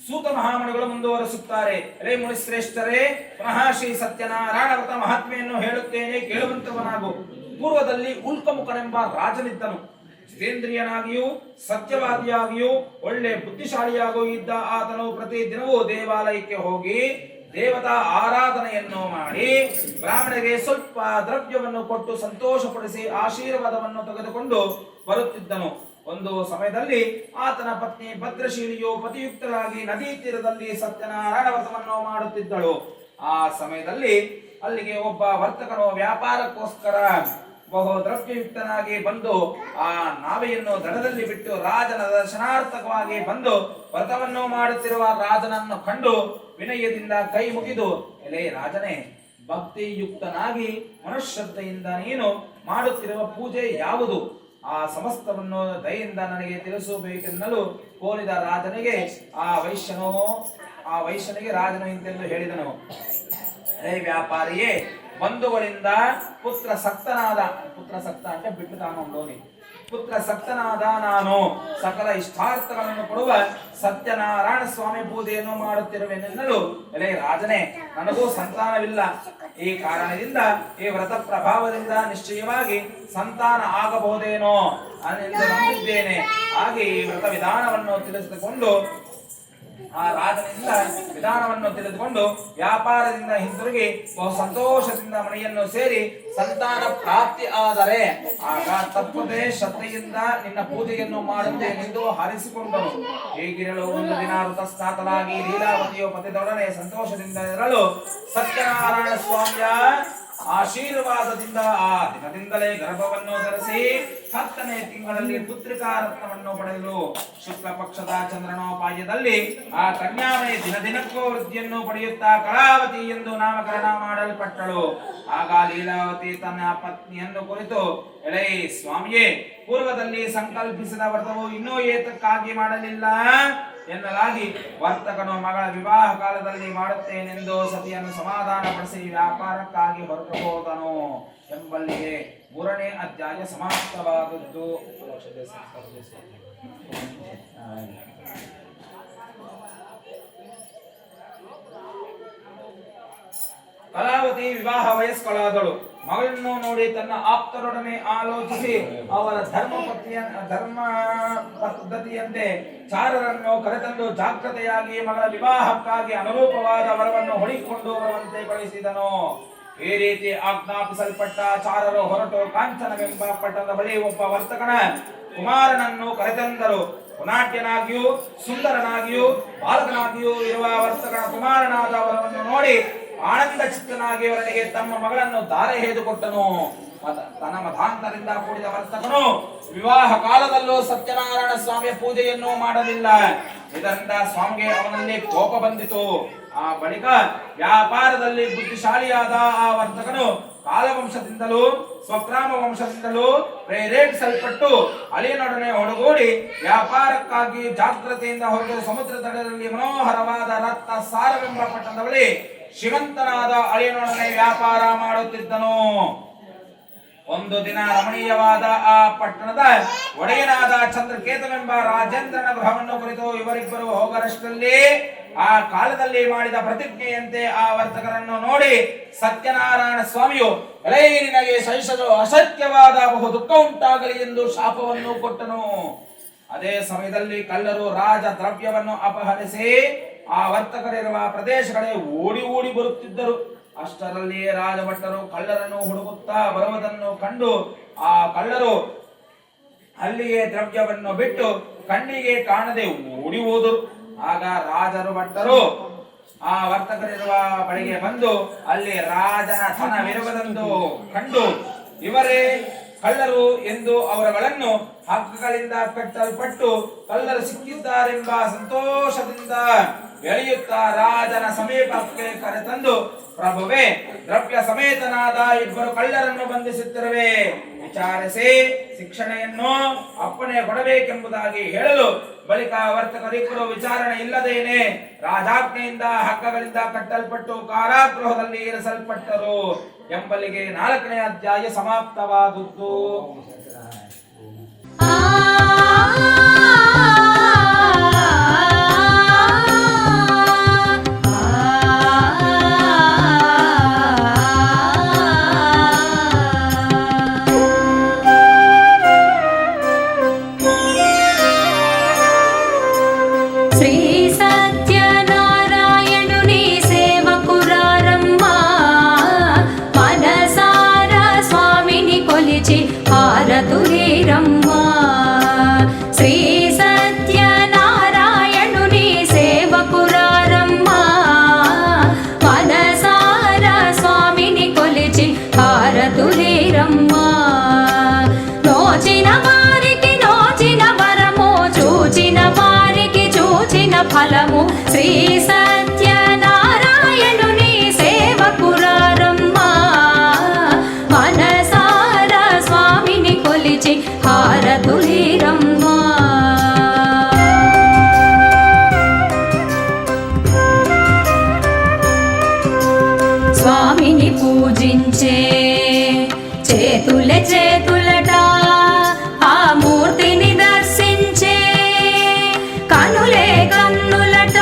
ಸೂತ ಮಹಾಮಣಿಗಳು ಮುಂದುವರೆಸುತ್ತಾರೆ. ರೇ ಮುನಿಶ್ರೇಷ್ಠರೇ, ಪುನಃ ಶ್ರೀ ಸತ್ಯನಾರಾಯಣ ವ್ರತ ಮಹಾತ್ಮೆಯನ್ನು ಹೇಳುತ್ತೇನೆ, ಕೇಳುವಂತವನಾಗು. ಪೂರ್ವದಲ್ಲಿ ಉಲ್ಕಮುಖನೆಂಬ ರಾಜನಿದ್ದನು. ಜಿತೇಂದ್ರಿಯನಾಗಿಯೂ ಸತ್ಯವಾದಿಯಾಗಿಯೂ ಒಳ್ಳೆ ಬುದ್ಧಿಶಾಲಿಯಾಗೂ ಇದ್ದ ಆತನು ಪ್ರತಿ ದಿನವೂ ದೇವಾಲಯಕ್ಕೆ ಹೋಗಿ ದೇವತಾ ಆರಾಧನೆಯನ್ನು ಮಾಡಿ ಬ್ರಾಹ್ಮಣರಿಗೆ ಸ್ವಲ್ಪ ದ್ರವ್ಯವನ್ನು ಕೊಟ್ಟು ಸಂತೋಷಪಡಿಸಿ ಆಶೀರ್ವಾದವನ್ನು ತೆಗೆದುಕೊಂಡು ಬರುತ್ತಿದ್ದನು. ಒಂದು ಸಮಯದಲ್ಲಿ ಆತನ ಪತ್ನಿ ಭದ್ರಶೀಲಿಯು ಪತಿಯುಕ್ತರಾಗಿ ನದಿ ತೀರದಲ್ಲಿ ಸತ್ಯನಾರಾಯಣ ವ್ರತವನ್ನು ಮಾಡುತ್ತಿದ್ದಳು. ಆ ಸಮಯದಲ್ಲಿ ಅಲ್ಲಿಗೆ ಒಬ್ಬ ವರ್ತಕನು ವ್ಯಾಪಾರಕ್ಕೋಸ್ಕರ ಬಹು ದ್ರವ್ಯಯುಕ್ತನಾಗಿ ಬಂದು ಆ ನಾವೆಯನ್ನು ದಡದಲ್ಲಿ ಬಿಟ್ಟು ರಾಜನ ದರ್ಶನಾರ್ಥಕವಾಗಿ ಬಂದು ವ್ರತವನ್ನು ಮಾಡುತ್ತಿರುವ ರಾಜನನ್ನು ಕಂಡು ವಿನಯದಿಂದ ಕೈ ಮುಗಿದು, ಎಲೆ ರಾಜನೇ, ಭಕ್ತಿಯುಕ್ತನಾಗಿ ಮನುಷ್ಯತೆಯಿಂದ ನೀನು ಮಾಡುತ್ತಿರುವ ಪೂಜೆ ಯಾವುದು? ಆ ಸಮಸ್ತವನ್ನು ದಯೆಯಿಂದ ನನಗೆ ತಿಳಿಸಬೇಕೆನ್ನಲು ಕೋರಿದ ರಾಜನಿಗೆ ಆ ವೈಶ್ಯನಿಗೆ ರಾಜನು ಇಂತೆಂದು ಹೇಳಿದನು, ಹೇ ವ್ಯಾಪಾರಿಯೇ, ಬಂಧುಗಳಿಂದ ಪುತ್ರ ಸಕ್ತ అంటే ಬಿಟ್ಟು ತಾನೊಂದೋನಿ ಪುತ್ರ ಸಕ್ತನಾದ ನಾನು ಸಕಲ ಇಷ್ಟಾರ್ಥಗಳನ್ನು ಕೊಡುವ ಸತ್ಯನಾರಾಯಣ ಸ್ವಾಮಿ ಪೂಜೆಯನ್ನು ಮಾಡುತ್ತಿರುವೆನೆನ್ನಲು, ಎಲೆ ರಾಜನೇ, ನನಗೂ ಸಂತಾನವಿಲ್ಲ. ಈ ಕಾರಣದಿಂದ ಈ ವ್ರತ ಪ್ರಭಾವದಿಂದ ನಿಶ್ಚಯವಾಗಿ ಸಂತಾನ ಆಗಬಹುದೇನೋ ಎಂದು ನಂಬಿದ್ದೇನೆ. ಹಾಗೆ ಈ ವ್ರತ ವಿಧಾನವನ್ನು ತಿಳಿಸಿಕೊಂಡು ಆ ರಾಜನಿಂದ ವಿಧಾನವನ್ನು ತಿಳಿದುಕೊಂಡು ವ್ಯಾಪಾರದಿಂದ ಹಿಂತಿರುಗಿ ಬಹು ಸಂತೋಷದಿಂದ ಮನೆಯನ್ನು ಸೇರಿ ಸಂತಾನ ಪ್ರಾಪ್ತಿ ಆದರೆ ಆಗ ತಪ್ಪದೆ ಶ್ರದ್ಧೆಯಿಂದ ನಿನ್ನ ಪೂಜೆಯನ್ನು ಮಾಡುತ್ತೇನೆಂದು ಹಾರಿಸಿಕೊಂಡನು. ಹೀಗಿರಲು ಒಂದು ದಿನ ಋತಸ್ನಾತನಾಗಿ ಲೀಲಾವತಿಯು ಪತಿದೊಡನೆ ಸಂತೋಷದಿಂದ ಇರಲು ಸತ್ಯನಾರಾಯಣ ಸ್ವಾಮಿಯ ಆಶೀರ್ವಾದದಿಂದ ಆ ದಿನದಿಂದಲೇ ಗರ್ಭವನ್ನು ಧರಿಸಿ 10ನೇ ತಿಂಗಳಲ್ಲಿ ಪುತ್ರಿಕಾ ರತ್ನವನ್ನು ಪಡೆಯಲು ಶುಕ್ಲ ಪಕ್ಷದ ಚಂದ್ರನೋಪಾಯದಲ್ಲಿ ಆ ಕನ್ಯಾಮಣಿ ದಿನದಿನಕ್ಕೂ ವೃದ್ಧಿಯನ್ನು ಪಡೆಯುತ್ತಾ ಕಲಾವತಿ ಎಂದು ನಾಮಕರಣ ಮಾಡಲ್ಪಟ್ಟಳು. ಆಗ ಲೀಲಾವತಿ ತನ್ನ ಪತ್ನಿಯನ್ನು ಕುರಿತು, ಎಲೈ ಸ್ವಾಮಿಯೇ, ಪೂರ್ವದಲ್ಲಿ ಸಂಕಲ್ಪಿಸಿದ ವ್ರತವು ಇನ್ನೂ ಏತಕ್ಕಾಗಿ ಮಾಡಲಿಲ್ಲ ಎನ್ನಲಾಗಿ ವರ್ತಕನು ಮಗಳ ವಿವಾಹ ಕಾಲದಲ್ಲಿ ಮಾಡುತ್ತೇನೆಂದು ಸತಿಯನ್ನು ಸಮಾಧಾನಪಡಿಸಿ ವ್ಯಾಪಾರಕ್ಕಾಗಿ ಹೊರಟು ಹೋದನು ಎಂಬಲ್ಲಿಗೆ 3ನೇ ಅಧ್ಯಾಯ ಸಮಾಪ್ತವಾದದ್ದು. ಪಾರ್ವತಿ ವಿವಾಹ ವಯಸ್ಕಳಾದಳು. ಮಗಳನ್ನು ನೋಡಿ ತನ್ನ ಆಪ್ತರೊಡನೆ ಆಲೋಚಿಸಿ ಅವರ ಧರ್ಮ ಪದ್ಧತಿಯಂತೆ ಚಾರರನ್ನು ಕರೆತಂದು ಜಾಗ್ರತೆಯಾಗಿ ಮಗಳ ವಿವಾಹಕ್ಕಾಗಿ ಅನುರೂಪವಾದ ವರವನ್ನು ಹೊಡಿಕೊಂಡು ಬರುವಂತೆ ಕಳಿಸಿದನು. ಈ ರೀತಿ ಆಜ್ಞಾಪಿಸಲ್ಪಟ್ಟ ಚಾರರು ಹೊರಟು ಕಾಂಚನವೆಂಬ ಪಟ್ಟಣದ ಬಳಿ ಒಬ್ಬ ವರ್ತಕನ ಕುಮಾರನನ್ನು ಕರೆತಂದರು. ಪುನಾಟ್ಯನಾಗಿಯೂ ಸುಂದರನಾಗಿಯೂ ಬಾಲಕನಾಗಿಯೂ ಇರುವ ವರ್ತಕನ ಕುಮಾರನಾದ ವರವನ್ನು ನೋಡಿ ಆನಂದ ಚಿತ್ತನಾಗಿ ಅವನಿಗೆ ತಮ್ಮ ಮಗಳನ್ನು ದಾರೆ ಎಳೆದುಕೊಟ್ಟನು. ತನ್ನ ಮತಾಂತರಿಂದ ಕೂಡಿದ ವರ್ತಕನು ವಿವಾಹ ಕಾಲದಲ್ಲೂ ಸತ್ಯನಾರಾಯಣ ಸ್ವಾಮಿಯ ಪೂಜೆಯನ್ನು ಮಾಡಲಿಲ್ಲ. ಇದರಿಂದ ಸ್ವಾಮಿಗೆ ಅವನಲ್ಲಿ ಕೋಪ ಬಂದಿತು. ಆ ಬಳಿಕ ವ್ಯಾಪಾರದಲ್ಲಿ ಬುದ್ಧಿಶಾಲಿಯಾದ ಆ ವರ್ತಕನು ಕಾಲವಂಶದಿಂದಲೂ ಸ್ವಗ್ರಾಮ ವಂಶದಿಂದಲೂ ಪ್ರೇರೇಪಿಸಲ್ಪಟ್ಟು ಅಳಿಯನೊಡನೆ ಒಡಗೂಡಿ ವ್ಯಾಪಾರಕ್ಕಾಗಿ ಜಾಗ್ರತೆಯಿಂದ ಹೊರಟು ಸಮುದ್ರ ತಟದಲ್ಲಿ ಮನೋಹರವಾದ ರತ್ನ ಸಾರವೆಂಬ ಪಟ್ಟಣದ ಬಳಿ ಶ್ರೀಮಂತನಾದ ಅಳಿಯನೊಡನೆ ವ್ಯಾಪಾರ ಮಾಡುತ್ತಿದ್ದನು. ಒಂದು ದಿನ ರಮಣೀಯವಾದ ಆ ಪಟ್ಟಣದ ಒಡೆಯನಾದ ಚಂದ್ರಕೇತವೆಂಬ ರಾಜೇಂದ್ರನ ಗೃಹವನ್ನು ಕುರಿತು ಇವರಿಬ್ಬರು ಹೋಗರಷ್ಟರಲ್ಲಿ ಆ ಕಾಲದಲ್ಲಿ ಮಾಡಿದ ಪ್ರತಿಜ್ಞೆಯಂತೆ ಆ ವರ್ತಕರನ್ನು ನೋಡಿ ಸತ್ಯನಾರಾಯಣ ಸ್ವಾಮಿಯು ನಿನಗೆ ಸಹಿಸಲು ಅಸತ್ಯವಾದ ಬಹು ದುಃಖ ಉಂಟಾಗಲಿ ಎಂದು ಶಾಪವನ್ನು ಕೊಟ್ಟನು. ಅದೇ ಸಮಯದಲ್ಲಿ ಕಳ್ಳರು ರಾಜ ದ್ರವ್ಯವನ್ನು ಅಪಹರಿಸಿ ಆ ವರ್ತಕರಿರುವ ಪ್ರದೇಶಗಳೇ ಓಡಿ ಓಡಿ ಬರುತ್ತಿದ್ದರು. ಅಷ್ಟರಲ್ಲಿ ರಾಜಭಟ್ಟರು ಕಳ್ಳರನ್ನು ಹುಡುಕುತ್ತಾ ಬರುವುದನ್ನು ಕಂಡು ಆ ಕಳ್ಳರು ಅಲ್ಲಿಯೇ ದ್ರವ್ಯವನ್ನು ಬಿಟ್ಟು ಕಣ್ಣಿಗೆ ಕಾಣದೆ ಓಡಿ ಹೋದರು. ಆಗ ರಾಜರು ಭಟ್ಟರು ಆ ವರ್ತಕರಿರುವ ಬಳಿಗೆ ಬಂದು ಅಲ್ಲಿ ರಾಜನ ಧನವಿರುವುದೆಂದು ಕಂಡು ಇವರೇ ಕಳ್ಳರು ಎಂದು ಅವರುಗಳನ್ನು ಹಗ್ಗಗಳಿಂದ ಕಟ್ಟಲ್ಪಟ್ಟು ಕಳ್ಳರು ಸಿಕ್ಕಿದ್ದಾರೆಂಬ ಸಂತೋಷದಿಂದ ಎಳೆಯುತ್ತಾ ರಾಜನ ಸಮೀಪಕ್ಕೆ ಕರೆತಂದು, ಪ್ರಭುವೇ, ದ್ರವ್ಯ ಸಮೇತನಾದ ಇಬ್ಬರು ಕಳ್ಳರನ್ನು ಬಂಧಿಸುತ್ತಿರುವೆ, ವಿಚಾರಿಸಿ ಶಿಕ್ಷಣೆಯನ್ನು ಅಪ್ಪಣೆ ಕೊಡಬೇಕೆಂಬುದಾಗಿ ಹೇಳಲು ಬಳಿಕ ವರ್ತಕರಿಬ್ಬರು ವಿಚಾರಣೆ ಇಲ್ಲದೇನೆ ರಾಜಾಜ್ಞೆಯಿಂದ ಹಗ್ಗಗಳಿಂದ ಕಟ್ಟಲ್ಪಟ್ಟು ಕಾರಾಗೃಹದಲ್ಲಿ ಇರಿಸಲ್ಪಟ್ಟರು ಎಂಬಲ್ಲಿಗೆ 4ನೇ ಅಧ್ಯಾಯ ಸಮಾಪ್ತವಾದದ್ದು. ఫలము శ్రీ సత్యనారాయణుని సేవకురారమ్మ, మనసార స్వామిని కొలిచి హారతులీరమ్మ. స్వామిని పూజించే చేతులే చేతులట, ఆ మూర్తిని దర్శించే కనులే కన్నులట,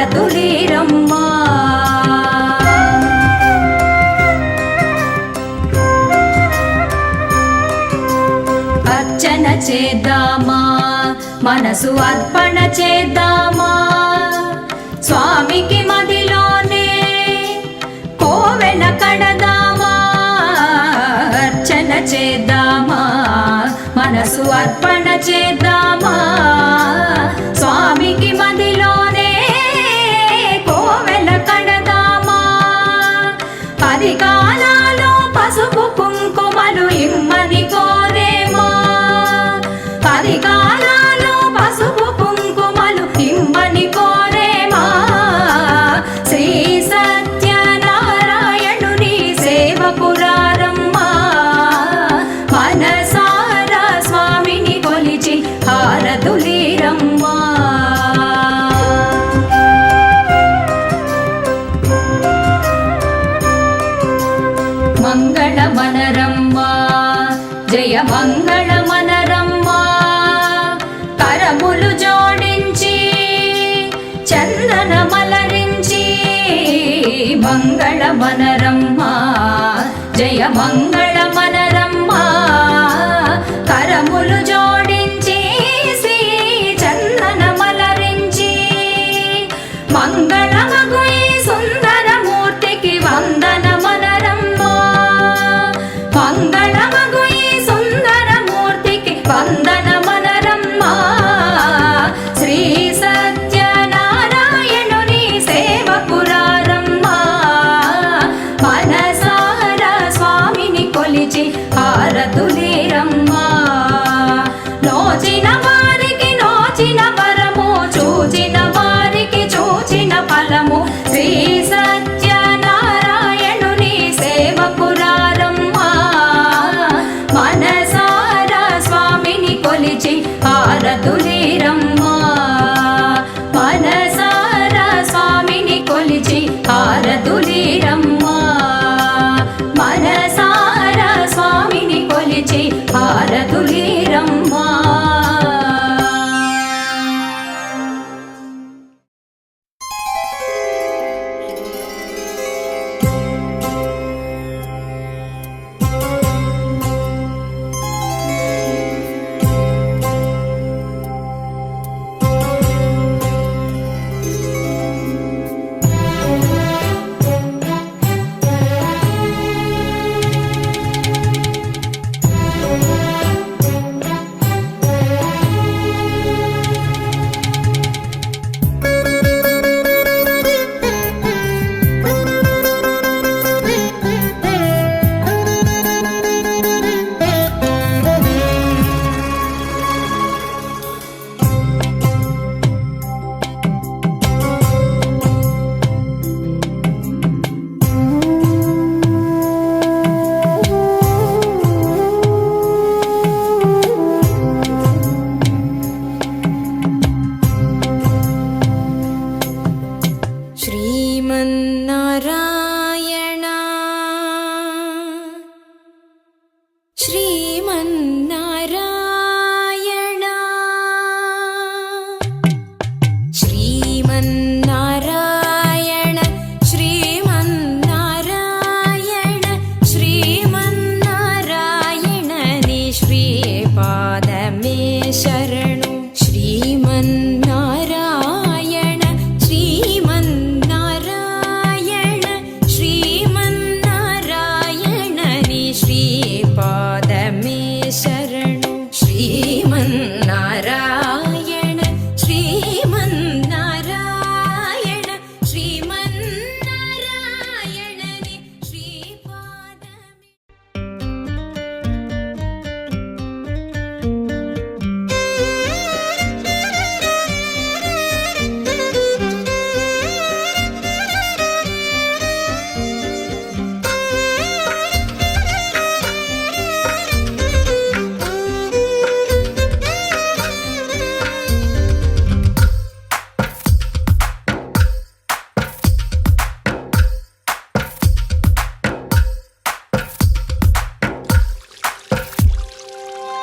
హారతులీరమ్మా. అర్చన చేద్దామా, మనసు అర్పణ చేద్దామా, స్వామికి మదిలోనే కోవెల కడదామా. అర్చన చేద్దామా, మనసు అర్పణ చేద్దామా, స్వామికి మదిలోనే కోవెల కడదామా. 10 కాలాలు పసుపు కుంకుమలు ఇమ్మని కోరేమా. 10 కాలాలు పసుపు కుంకుమలు ఇమ్మని కోరేమా. శ్రీ సత్యనారాయణుని సేవకురారమ్మా. మనసారా స్వామిని కొలిచి హారతులీరమ్మా. మంగళమనరమ్మా, జయ మంగళమనరమ్మా. కరములు జోడించి చందన మలరించి మంగళమనరమ్మా, జయ మంగళమనరమ్మా. కరములు జోడించి శ్రీ చందన మలరించి మంగళమగు ఈ సుందర మూర్తికి వందనమనరమ్మా. మంగళమగు ఈ సుందర మూర్తికి వందనమనరమ్మా. శ్రీ సత్యనారాయణుని సేవకురారమ్మా. మనసారా స్వామిని కొలిచి హారతులీరమ్మా. నోచిన వారికి నోచిన వరము, చూచిన వారికి చూచిన ఫలము. శ్రీ సత్యనారాయణుని సేవకురారమ్మా. మనసారా స్వామిని కొలిచి హారతులీరమ్మా. మనసారా స్వామిని కొలిచి హారతులీరమ్మా. మనసారా స్వామిని కొలిచి హారతులీరమ్మా.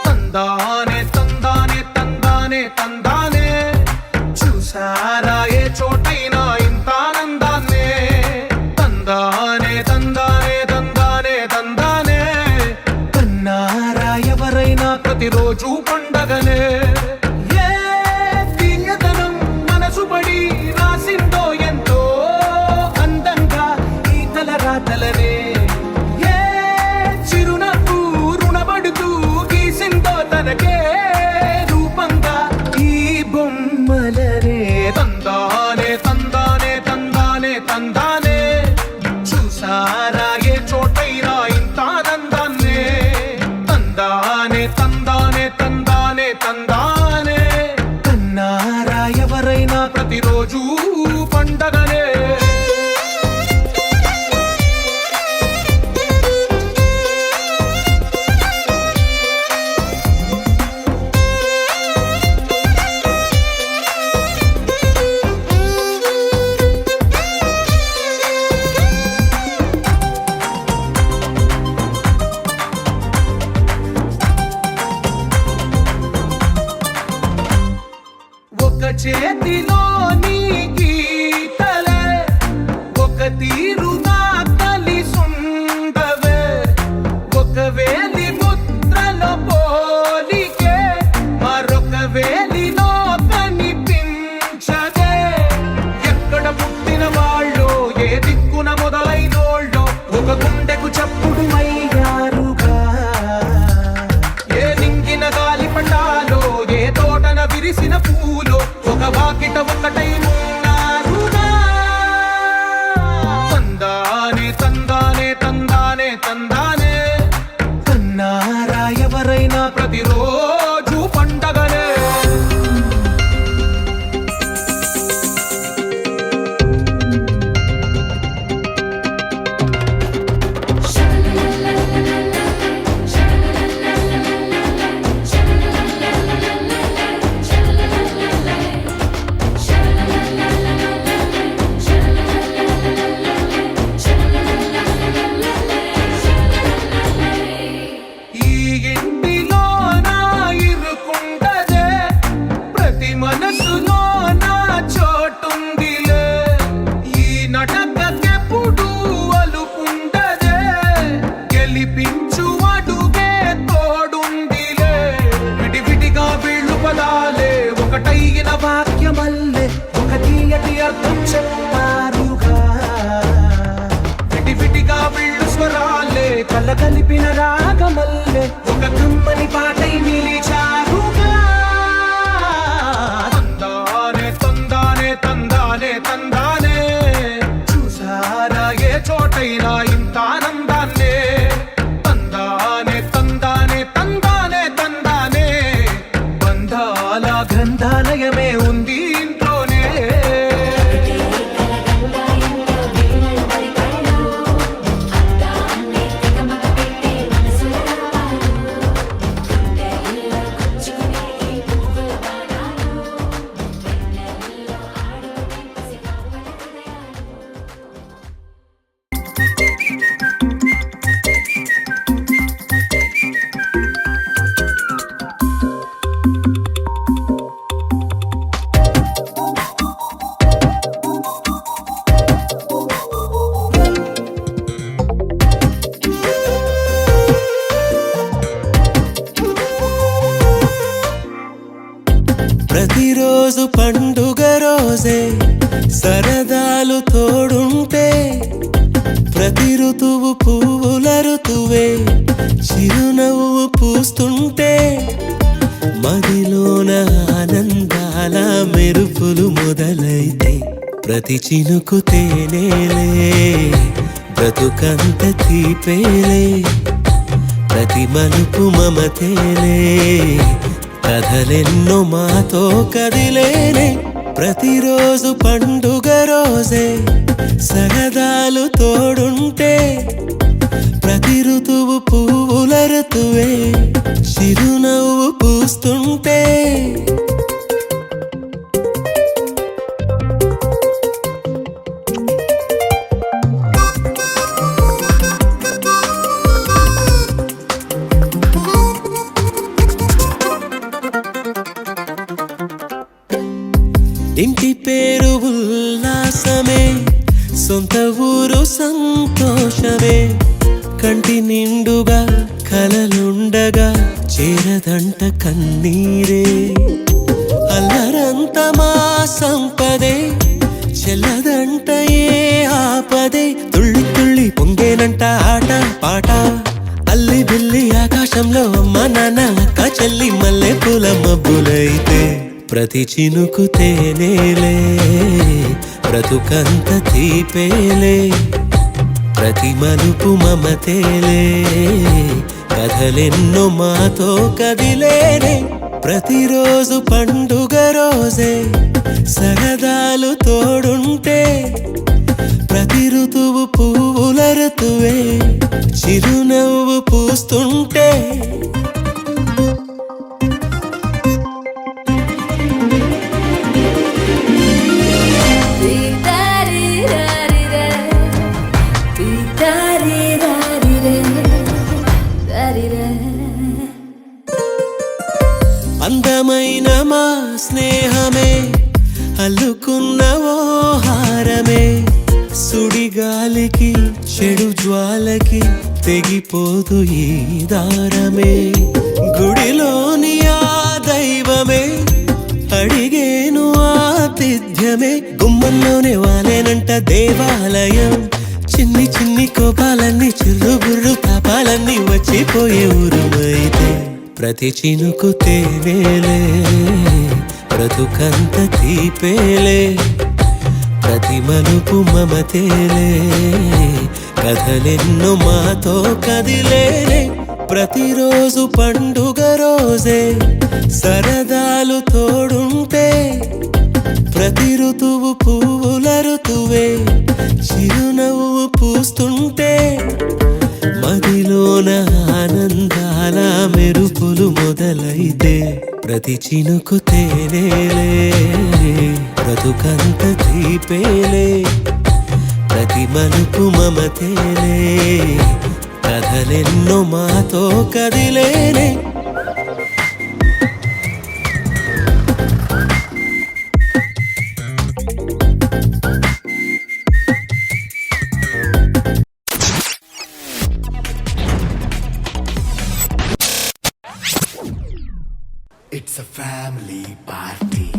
తందానే తందానే తందానే తందానే చూసారా ఏ చోటైనా బొమ్మలనే తందానే తందానే తందానే తందానే చూసారా ఏ చోటైనా ఇంత దందాన్నే తందానే తందానే తందానే తందానే కన్నారా ఎవరైనా ప్రతిరోజు పండగనే ఒక చేతిలో నీ గీతలే ఒక తీరుగా కలిసుండవే ఒక వేలి ముద్రలో పోలికే మరొక వేలిలో కనిపించదే ఎక్కడ పుట్టిన వాళ్ళు ఏ దిక్కున మొదలైనోళ్ళో ఒక గుండెకు చప్పుడు అయ్యారుగా ఏ నింగిన గాలి పటాలో ఏ తోటన విరిసిన పూలో ఒక వాకిట ఒకటై ఉన్నారుగా తందానే తందానే తందానే తందానే కన్నారా ఎవరైనా ప్రతిరోజు పండగనే ఈ ఇంటిలో నా ఇరుకుండదే ప్రతి మనసులో నా చోటుందిలే ఈ నటకెప్పుడు అలుకుండదే గెలిపించు అడుగే తోడుందిలే విడివిడిగా వీళ్ళు పదాలే ఒకటైన వాక్యమల్లే ఒక తీయటి అర్థం చెప్పారుగా విడివిడిగా వీళ్ళు స్వరాలే కలగలిపిన రాగమల్లే ఒక కమ్మని పాటై నిలిచారుగా తందానే తందానే తందానే తందానే చూసారా ఏ చోటైనా ఇంత ఆనందాన్నే తందానే తందానే తందానే తందానే బంధాల గ్రంథాలయమే ఉంది ఇంట్లోనే ప్రతిరోజు పండుగ రోజే సరదాలు తోడుంటే ప్రతి ఋతువు పువ్వుల ఋతువే చిరునవ్వు పూస్తుంటే మదిలోన ఆనందాల మెరుపులు మొదలైతే ప్రతి చినుకు తేనేలే బ్రతుకంత తీపేలే ప్రతి మలుపు మమతేలే కథలెన్నో మాతో కదిలేనే ప్రతిరోజు పండుగ రోజే సరదాలు తోడుంటే ప్రతి ఋతువు పువ్వుల ఋతువే చిరునవ్వు పూస్తుంటే ఇంటి పేరు ఉల్లాసమే సొంత ఊరు సంతోషమే కంటి నిండుగా కలలుండగా చేరదంట కన్నీరే అల్లరంత మా సంపదే చెల్లదంట ఏ ఆపదే తుళ్ళి తుళ్ళి పొంగేనంట ఆట పాట అల్లి బిల్లి ఆకాశంలో అమ్మ నాన్న అక్క చెల్లి మల్లె పూల మబ్బులైతే ప్రతి చినుకు తేనేలే బ్రతుకంత తీపేలే ప్రతి మలుపు మమతేలే కథలెన్నో మాతో కదిలేనే ప్రతిరోజు పండుగ రోజే సరదాలు తోడుంటే ప్రతి ఋతువు పువ్వుల ఋతువే చిరునవ్వు పూస్తుంటే అందమైన మా స్నేహమే అల్లుకున్న ఓ హారమే సుడిగాలికి చెడు జ్వాలకి తెగిపోదు ఈ దారమే గుడిలోని ఆ దైవమే అడిగేను ఆతిథ్యమే గుమ్మంలోనే వాలేనంట దేవాలయం చిన్ని చిన్ని కోపాలన్నీ చిర్రుబుర్రు తాపాలన్నీ వచ్చిపోయే ఊరుమైతే ప్రతి చినుకు తేనేలే బ్రతుకంత తీపేలే ప్రతి మలుపు మమతేలే కథలెన్నో మాతో కదిలేనే ప్రతిరోజు పండుగ రోజే సరదాలు తోడుంటే ప్రతి ఋతువు పువ్వుల ఋతువే చిరునవ్వు పూస్తుంటే మదిలోన ఆనందాల మెరుపులు మొదలైతే ప్రతి చినుకు తేనేలే బ్రతుకంత తీపేలే ప్రతి మలుపు మమతేలే కథలెన్నో మాతో కదిలేనే It's a family party.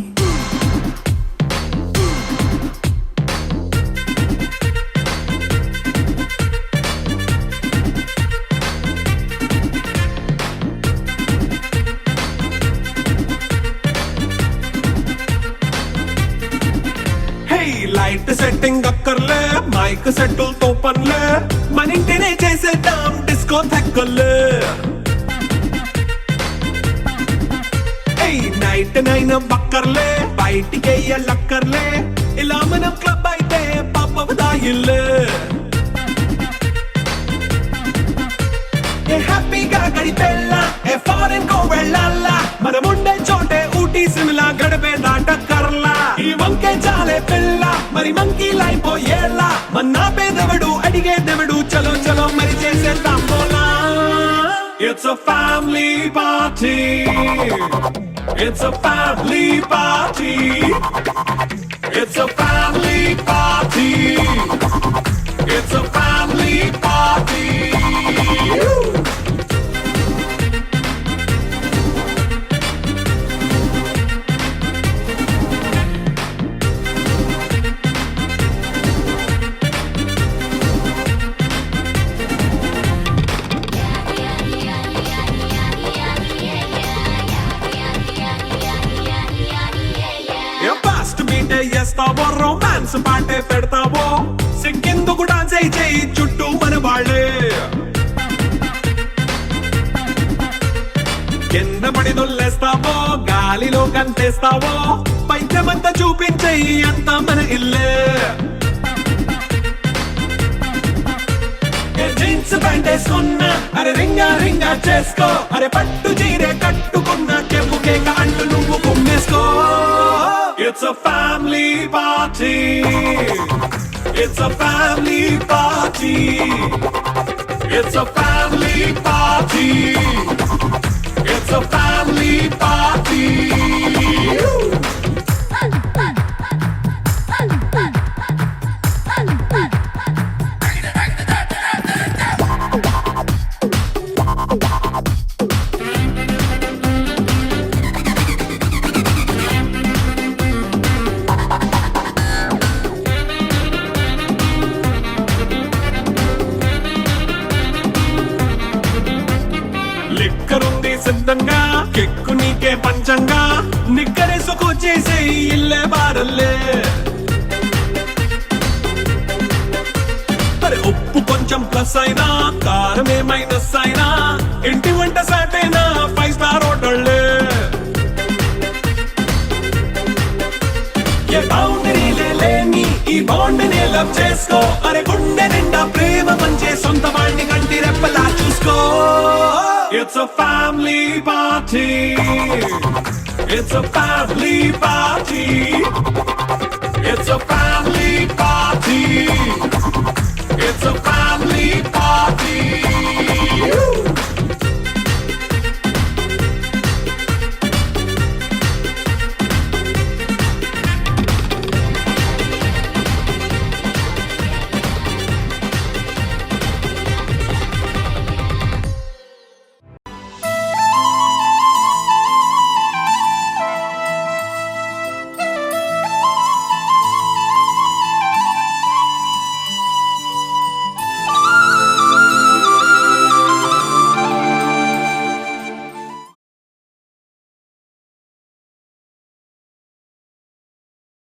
Hey light setting అక్కర్లే మైక్ సెట్టులతో పనులే మన ఇంటినే చేసేద్దాం డిస్కో థెక్కలే నైట్ నైన్ బక్కర్లే బయటికెయ్యలక్కర్లే ఇలా మనం క్లబ్ అయితే పాపదాయిల్లే ఏ హ్యాపీగా గడిపెళ్ళ ఏ ఫారెన్ కో వెళ్ళాల మనం ఉండే చోటే ఊటీ సిమ్లా గడిపే దాటక్కర్లా ఈ వంకే చాలే పిల్ల మరి మంకీ లైపోయేలా మన్నా పేదవడు అడిగేదెవడు చలో చలో మరి చేసేద్దాం పోలా It's a family party. It's a family party. It's a family party. It's a family party. చేస్తావో రొమాన్స్ పాటే పెడతావో సిక్కిందుకు డాన్స్ చేయి చుట్టూ మన వాళ్ళే కింద పడి దొల్లేస్తావో గాలిలో కంటేస్తావో పైద్యమంతా చూపించేయి అంతా మన ఇల్లే జీన్స్ ప్యాంట్ వేసుకున్నా అరే రింగా రింగా చేసుకో అరే పట్టు చీరే కట్టుకున్న చెప్పుకే కాళ్ళు నువ్వు కుమ్మేసుకో It's a family party. It's a family party. It's a family party. It's a family party. సిద్ధంగా వాడల్లే అరే ఉప్పు కొంచెం ప్లస్ అయినా కారమే మైనస్ అయినా ఇంటి వంట సాట్ అయినా 5 స్టార్ హోటళ్ళే ఏ బౌండరీలే లేని ఈ బాండ్ ని లవ్ చేసుకో అరే గుండె నిండా ప్రేమ పంచే సొంత వాడిని కంటి రెప్పలా చూసుకో it's a family party it's a family